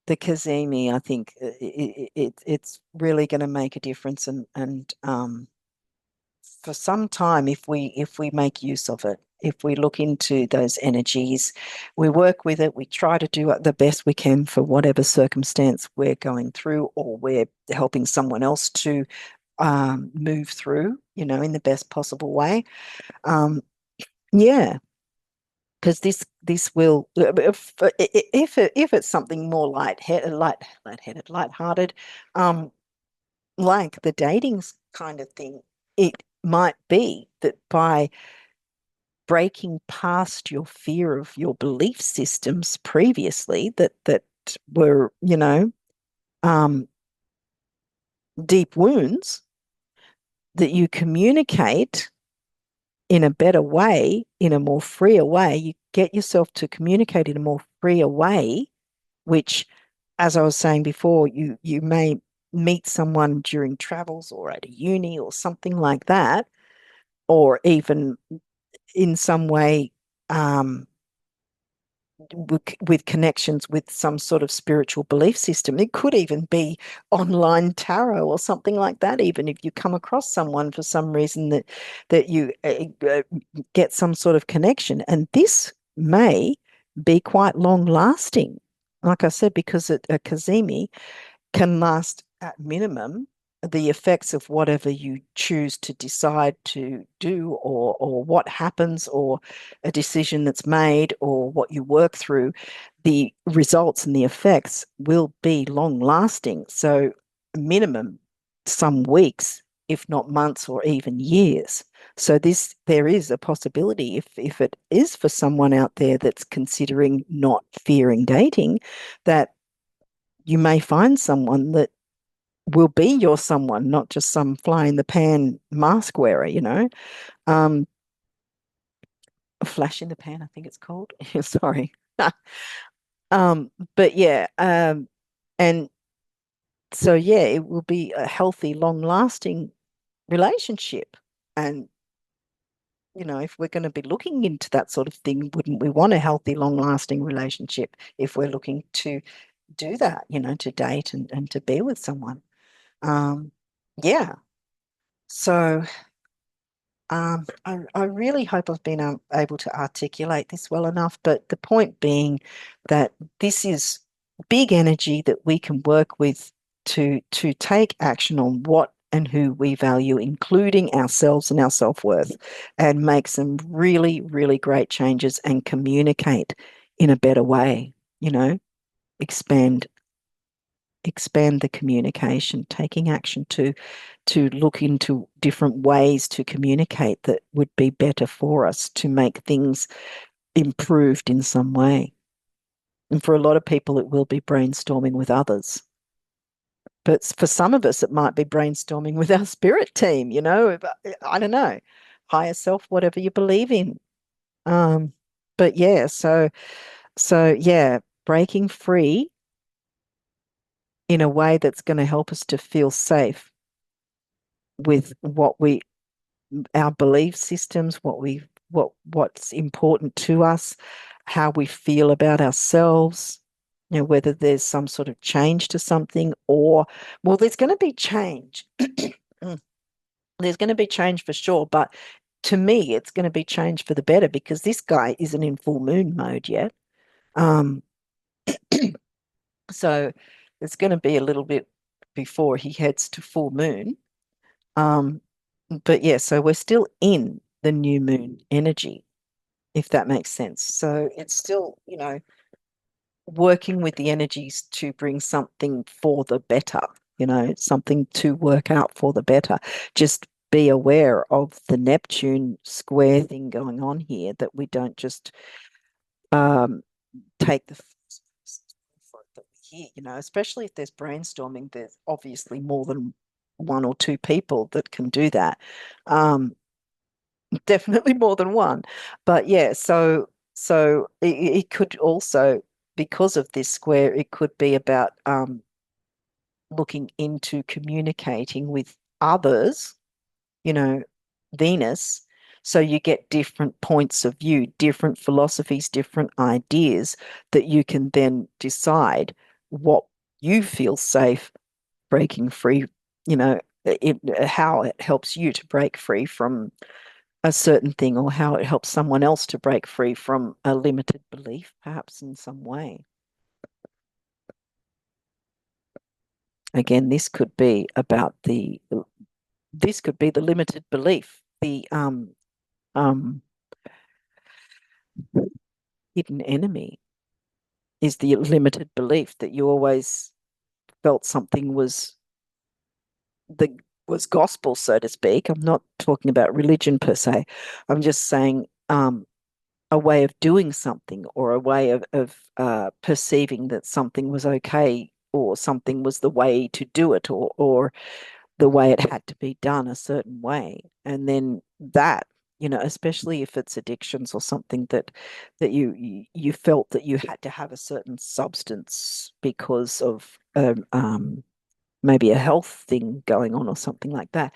A: the Cazimi, I think it's really going to make a difference, and for some time, if we make use of it, if we look into those energies, we work with it, we try to do the best we can for whatever circumstance we're going through, or we're helping someone else to move through, you know, in the best possible way. Um, yeah, because this will if it's something more lighthearted, like the dating kind of thing, it might be that by breaking past your fear of your belief systems previously that were, you know, um, deep wounds, that you communicate in a better way, in a more freer way. You get yourself to communicate in a more freer way, which, as I was saying before, you may meet someone during travels or at a uni or something like that, or even in some way um, with connections with some sort of spiritual belief system. It could even be online tarot or something like that. Even if you come across someone for some reason that you get some sort of connection, and this may be quite long lasting. Like I said, because a Kazemi can last at minimum the effects of whatever you choose to decide to do, or what happens, or a decision that's made, or what you work through, the results and the effects will be long lasting. So minimum some weeks, if not months or even years. So there is a possibility, if it is for someone out there that's considering not fearing dating, that you may find someone that will be your someone, not just some fly in the pan mask wearer, you know. Um, Flash in the pan, I think it's called. Sorry. But yeah, and so yeah, it will be a healthy, long-lasting relationship. And you know, if we're going to be looking into that sort of thing, wouldn't we want a healthy, long-lasting relationship if we're looking to do that, you know, to date and to be with someone? Um, yeah. So I really hope I've been able to articulate this well enough, but the point being that this is big energy that we can work with to take action on what and who we value, including ourselves and our self-worth, and make some really, really great changes and communicate in a better way, you know, expand expand the communication, taking action to look into different ways to communicate that would be better for us to make things improved in some way. And for a lot of people, it will be brainstorming with others. But for some of us, it might be brainstorming with our spirit team, you know, I don't know, higher self, whatever you believe in. Um, but yeah, so yeah, breaking free in a way that's going to help us to feel safe with our belief systems, what's important to us, how we feel about ourselves, you know, whether there's some sort of change to something, or well, there's going to be change. There's going to be change for sure, but to me, it's going to be change for the better because this guy isn't in full moon mode yet. Um, so it's going to be a little bit before he heads to full moon. Um, but yeah, so we're still in the new moon energy, if that makes sense. So it's still, you know, working with the energies to bring something for the better, you know, something to work out for the better. Just be aware of the Neptune square thing going on here, that we don't just um, take the for it that we hear, especially if there's brainstorming, there's obviously more than one or two people that can do that. Um, definitely more than one. But yeah, so it could also, because of this square, it could be about looking into communicating with others, you know, Venus. So you get different points of view, different philosophies, different ideas that you can then decide what you feel safe breaking free, how it helps you to break free from a certain thing, or how it helps someone else to break free from a limited belief, perhaps in some way. Again, this could be the limited belief, the hidden enemy is the limited belief that you always felt something the was gospel, so to speak. I'm not talking about religion per se. I'm just saying a way of doing something, or a way of perceiving that something was okay, or something was the way to do it, or the way it had to be done a certain way. And then that, especially if it's addictions or something that you felt that you had to have a certain substance because of maybe a health thing going on or something like that.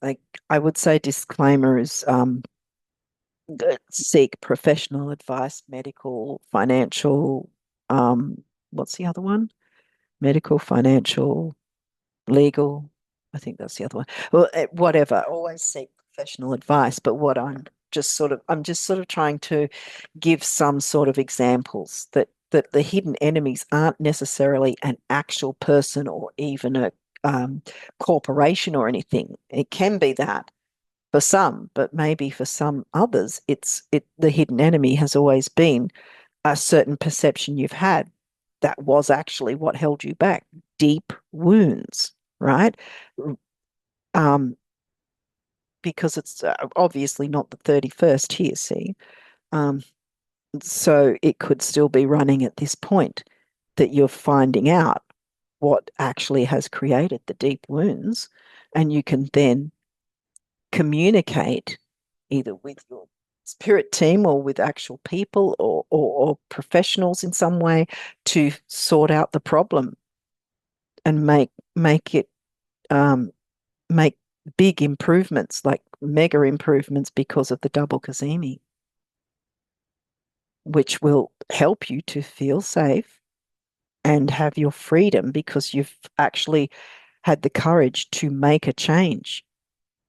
A: Like, I would say disclaimer is seek professional advice, medical, financial, what's the other one? Medical, financial, legal. I think that's the other one. Well, whatever. Always seek professional advice. But what I'm just sort of trying to give some sort of examples that the hidden enemies aren't necessarily an actual person, or even a um, corporation or anything. It can be that for some, but maybe for some others, the hidden enemy has always been a certain perception you've had that was actually what held you back. Deep wounds, right? Um, because it's obviously not the 31st here, see? Um, so it could still be running at this point that you're finding out what actually has created the deep wounds, and you can then communicate either with your spirit team, or with actual people, or professionals in some way, to sort out the problem and make it make big improvements, like mega improvements, because of the double Cazimi, which will help you to feel safe and have your freedom, because you've actually had the courage to make a change,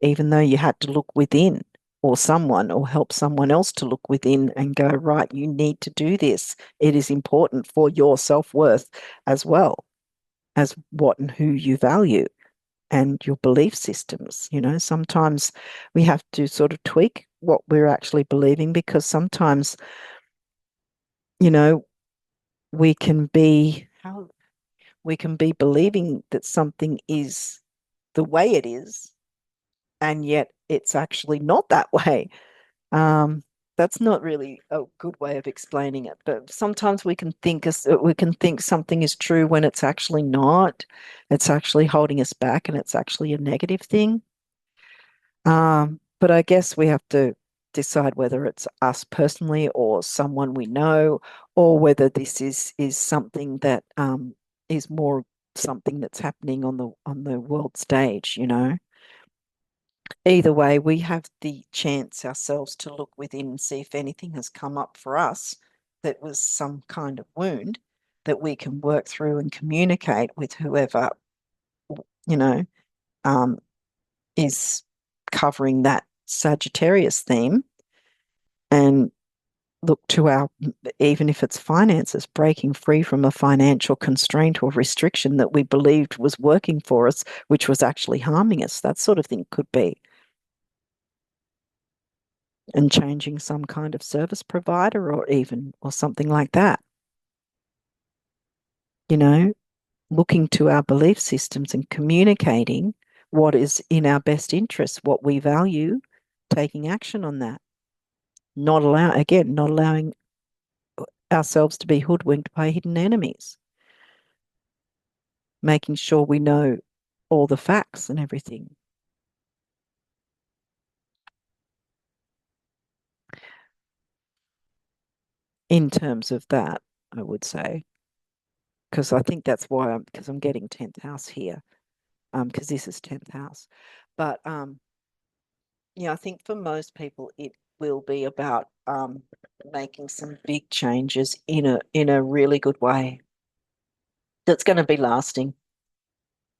A: even though you had to look within, or someone, or help someone else to look within and go, right, you need to do this. It is important for your self-worth, as well as what and who you value, and your belief systems. Sometimes we have to sort of tweak what we're actually believing, because sometimes, you know, we can be how we can be believing that something is the way it is, and yet it's actually not that way. Um, that's not really a good way of explaining it, but sometimes we can think something is true when it's actually not. It's actually holding us back, and it's actually a negative thing. But I guess we have to decide whether it's us personally, or someone we know, or whether this is something that is more something that's happening on the world stage. Either way, we have the chance ourselves to look within and see if anything has come up for us that was some kind of wound that we can work through and communicate with whoever, you know, um, is covering that Sagittarius theme, and look to even if it's finances, breaking free from a financial constraint or restriction that we believed was working for us, which was actually harming us. That sort of thing could be. And changing some kind of service provider, or something like that. You know, looking to our belief systems and communicating what is in our best interest, what we value, taking action on that. Not allowing ourselves to be hoodwinked by hidden enemies, making sure we know all the facts and everything. In terms of that, I would say, because I think that's why because I'm getting 10th house here, because this is 10th house. But yeah, I think for most people it will be about making some big changes in a really good way that's going to be lasting,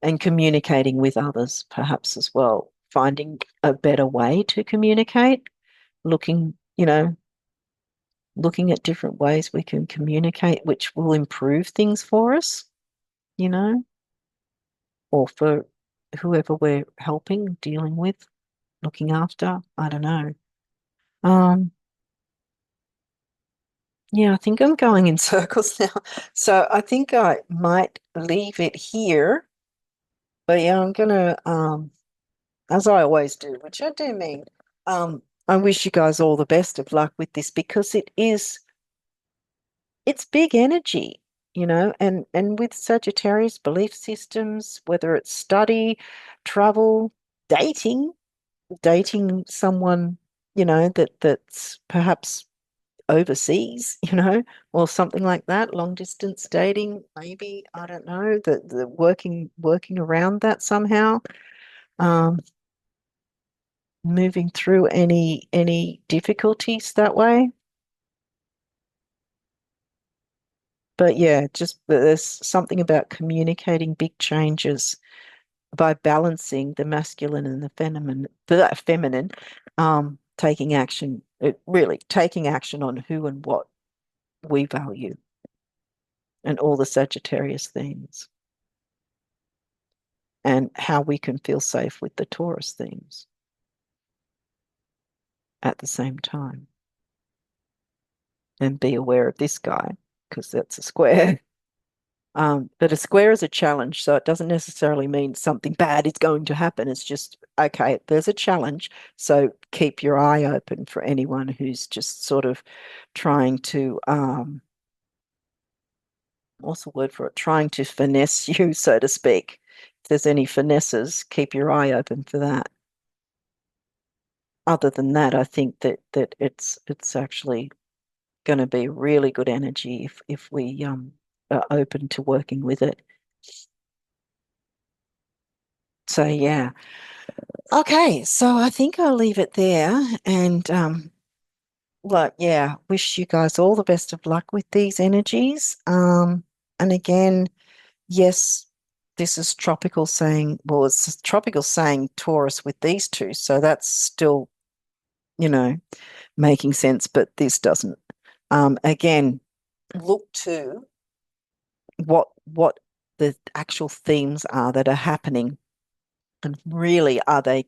A: and communicating with others perhaps as well, finding a better way to communicate, looking, looking at different ways we can communicate, which will improve things for us, you know, or for whoever we're helping, dealing with, looking after. I don't know. Um, yeah, I think I'm going in circles now. So I think I might leave it here. But yeah, I'm gonna as I always do, which I do mean, I wish you guys all the best of luck with this because it's big energy, and with Sagittarius belief systems, whether it's study, travel, dating, dating someone, that's perhaps overseas, or something like that, long distance dating, maybe, I don't know, the working around that somehow. Um, Moving through any difficulties that way. But yeah, just there's something about communicating big changes by balancing the masculine and the feminine, taking action, really taking action on who and what we value and all the Sagittarius themes and how we can feel safe with the Taurus themes at the same time. And be aware of this guy because that's a square. But a square is a challenge, so it doesn't necessarily mean something bad is going to happen. It's just, okay, there's a challenge, so keep your eye open for anyone who's just sort of trying to, what's the word for it? Trying to finesse you, so to speak. If there's any finesses, keep your eye open for that. Other than that, I think that it's actually going to be really good energy if we are open to working with it. So yeah. Okay, so I think I'll leave it there and yeah, wish you guys all the best of luck with these energies. And again, yes, this is tropical saying, well, it's tropical saying Taurus with these two, so that's still, you know, making sense, but this doesn't. Again, look to what the actual themes are that are happening, and really are they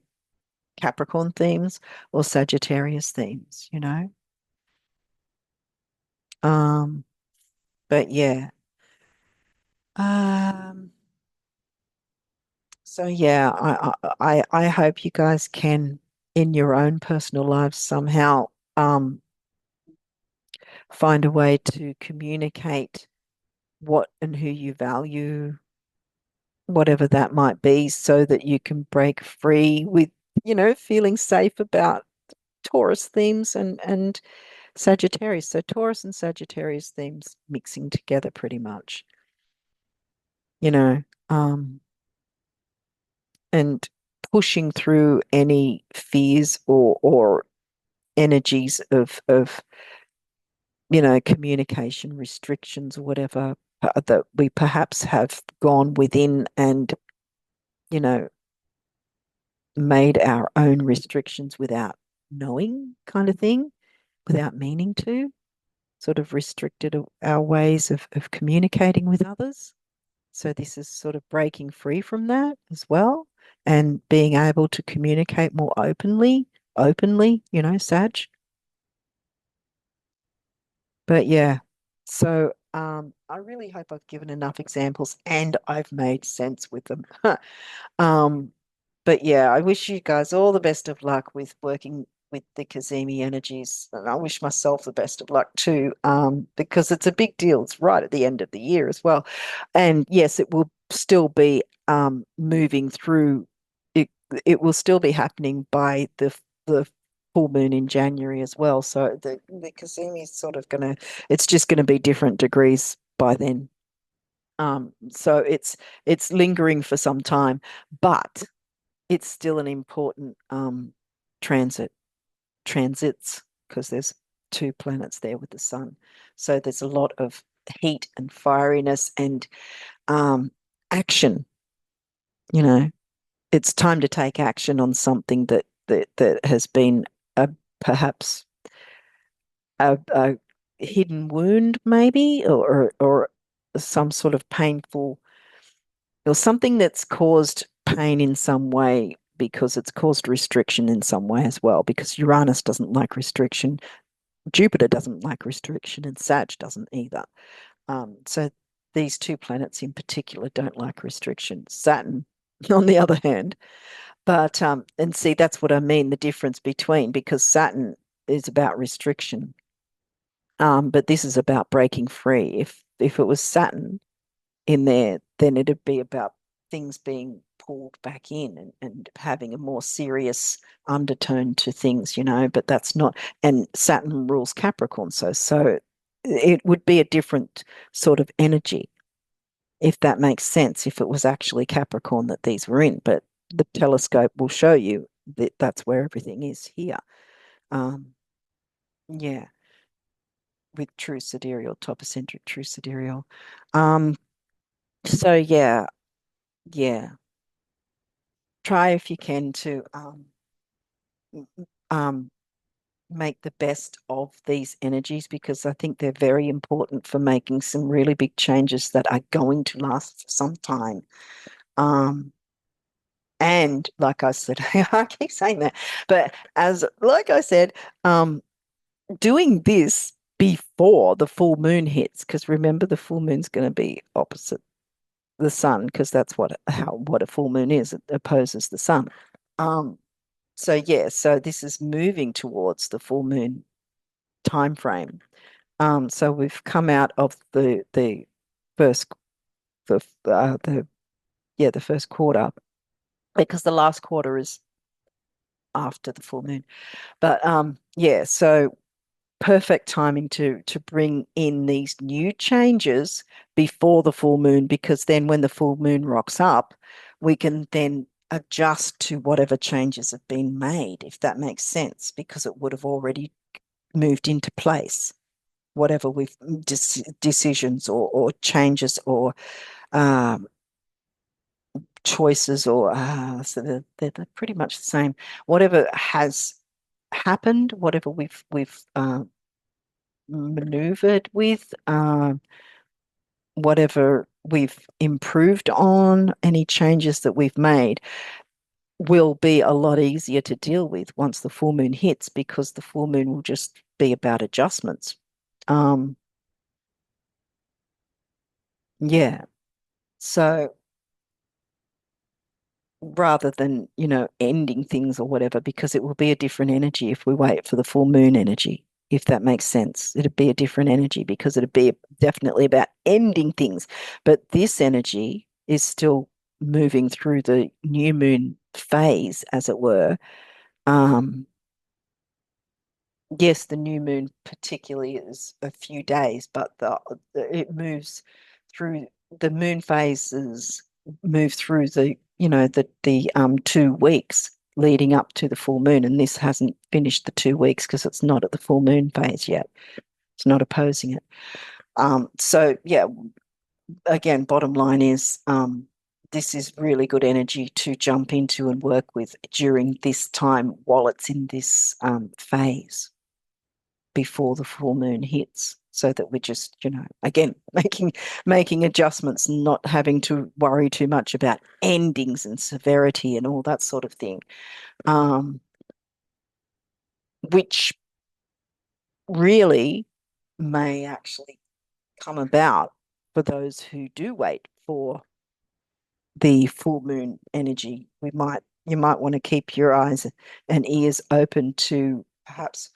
A: Capricorn themes or Sagittarius themes? Um, but yeah. Um, so yeah, I hope you guys can in your own personal lives somehow find a way to communicate what and who you value, whatever that might be, so that you can break free with, feeling safe about Taurus themes and Sagittarius. So Taurus and Sagittarius themes mixing together pretty much, you know, um, and pushing through any fears or energies of communication restrictions or whatever that we perhaps have gone within and, you know, made our own restrictions without knowing kind of thing, without meaning to, sort of restricted our ways of communicating with others. So this is sort of breaking free from that as well and being able to communicate more openly, Sag. But yeah, so I really hope I've given enough examples and I've made sense with them. Um, But yeah, I wish you guys all the best of luck with working with the Cazimi energies. And I wish myself the best of luck too, because it's a big deal. It's right at the end of the year as well. And yes, it will still be moving through it, it will still be happening by the full moon in January as well. So the Cazimi is sort of gonna it's just gonna be different degrees by then. So it's lingering for some time, but it's still an important transits because there's two planets there with the sun. So there's a lot of heat and fieriness and um, action. You know, it's time to take action on something that has been a perhaps a hidden wound, maybe, or some sort of painful or something that's caused pain in some way because it's caused restriction in some way as well, because Uranus doesn't like restriction, Jupiter doesn't like restriction, and Sag doesn't either. So these two planets in particular don't like restriction. Saturn, on the other hand, but and see, that's what I mean, the difference between, because Saturn is about restriction, but this is about breaking free. If it was Saturn in there, then it'd be about things being pulled back in and having a more serious undertone to things, but that's not, and Saturn rules Capricorn, so it would be a different sort of energy, if that makes sense, if it was actually Capricorn that these were in. But the telescope will show you that that's where everything is here. Um, yeah, with true sidereal, topocentric true sidereal. Um, so yeah, try if you can to um, make the best of these energies, because I think they're very important for making some really big changes that are going to last for some time. Um, and like I said, I keep saying that, but as like I said, doing this before the full moon hits, because remember the full moon's going to be opposite the sun, because that's what a full moon is. It opposes the sun. Um, so yeah, so this is moving towards the full moon time frame. So we've come out of the first the yeah, the first quarter, because the last quarter is after the full moon. But yeah, so perfect timing to bring in these new changes before the full moon, because then when the full moon rocks up, we can then adjust to whatever changes have been made, if that makes sense, because it would have already moved into place, whatever we've decisions or changes or um, choices, or so they're pretty much the same. Whatever has happened, whatever we've maneuvered with, whatever we've improved on, any changes that we've made will be a lot easier to deal with once the full moon hits, because the full moon will just be about adjustments. Um, yeah. So rather than, ending things or whatever, because it will be a different energy if we wait for the full moon energy, if that makes sense. It'd be a different energy because it'd be definitely about ending things. But this energy is still moving through the new moon phase, as it were. Um, yes, the new moon particularly is a few days, but it moves through the moon phases, move through the 2 weeks leading up to the full moon, and this hasn't finished the 2 weeks because it's not at the full moon phase yet. It's not opposing it. So yeah, again, bottom line is this is really good energy to jump into and work with during this time while it's in this phase before the full moon hits, so that we're just, again, making adjustments, not having to worry too much about endings and severity and all that sort of thing, which really may actually come about for those who do wait for the full moon energy. We might you might want to keep your eyes and ears open to perhaps,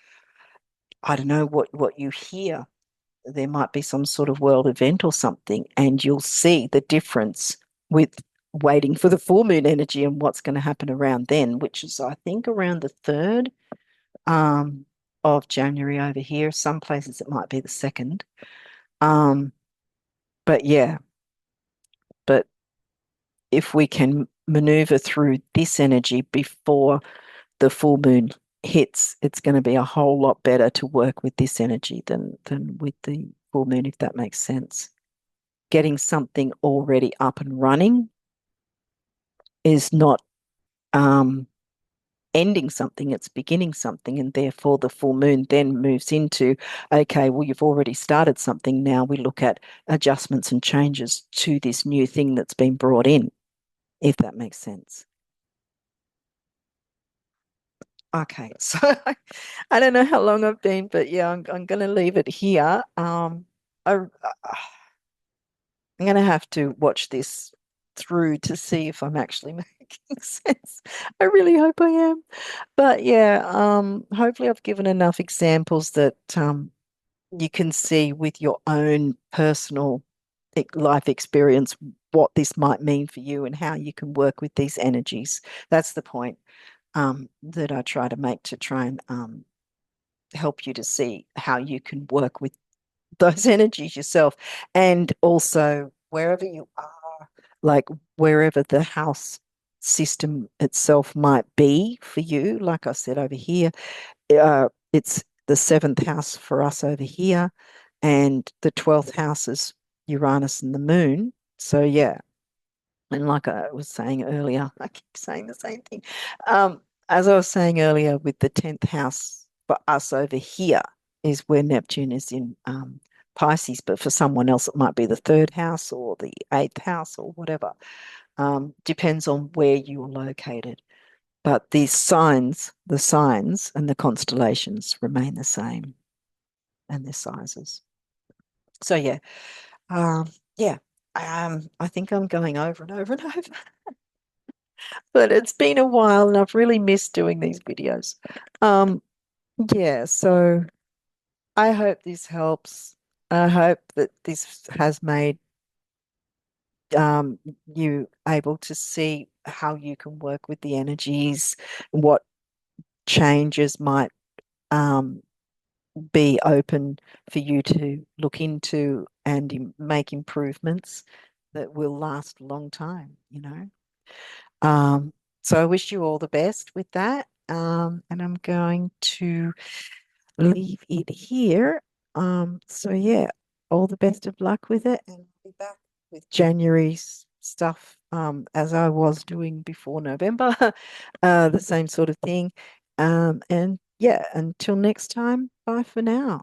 A: I don't know, what you hear. There might be some sort of world event or something, and you'll see the difference with waiting for the full moon energy and what's going to happen around then, which is, I think, around the 3rd um, of January over here. Some places it might be the 2nd. Um, but yeah, but if we can maneuver through this energy before the full moon hits, it's going to be a whole lot better to work with this energy than with the full moon, if that makes sense. Getting something already up and running is not um, ending something, it's beginning something. And therefore, the full moon then moves into, okay, well, you've already started something. Now we look at adjustments and changes to this new thing that's been brought in, if that makes sense. Okay, so I don't know how long I've been, but yeah, I'm going to leave it here. I'm going to have to watch this through to see if I'm actually making sense. I really hope I am. But yeah, hopefully I've given enough examples that you can see with your own personal life experience what this might mean for you and how you can work with these energies. That's the point that I try to make, to try and help you to see how you can work with those energies yourself. And also, wherever you are, like wherever the house system itself might be for you, like I said over here, it's the 7th house for us over here, and the 12th house is Uranus and the moon. So, yeah. And like I was saying earlier, I keep saying the same thing. As I was saying earlier, with the 10th house for us over here is where Neptune is in Pisces, but for someone else, it might be the 3rd house or the 8th house or whatever. Depends on where you are located. But the signs and the constellations remain the same, and their sizes. So um, yeah. I think I'm going over and over and over. But it's been a while and I've really missed doing these videos. Um, yeah, so I hope this helps. I hope that this has made you able to see how you can work with the energies, what changes might um, be open for you to look into and make improvements that will last a long time. Um, so I wish you all the best with that. And I'm going to leave it here. So yeah, all the best of luck with it, and I'll be back with January's stuff, as I was doing before November, the same sort of thing. And yeah, until next time, bye for now.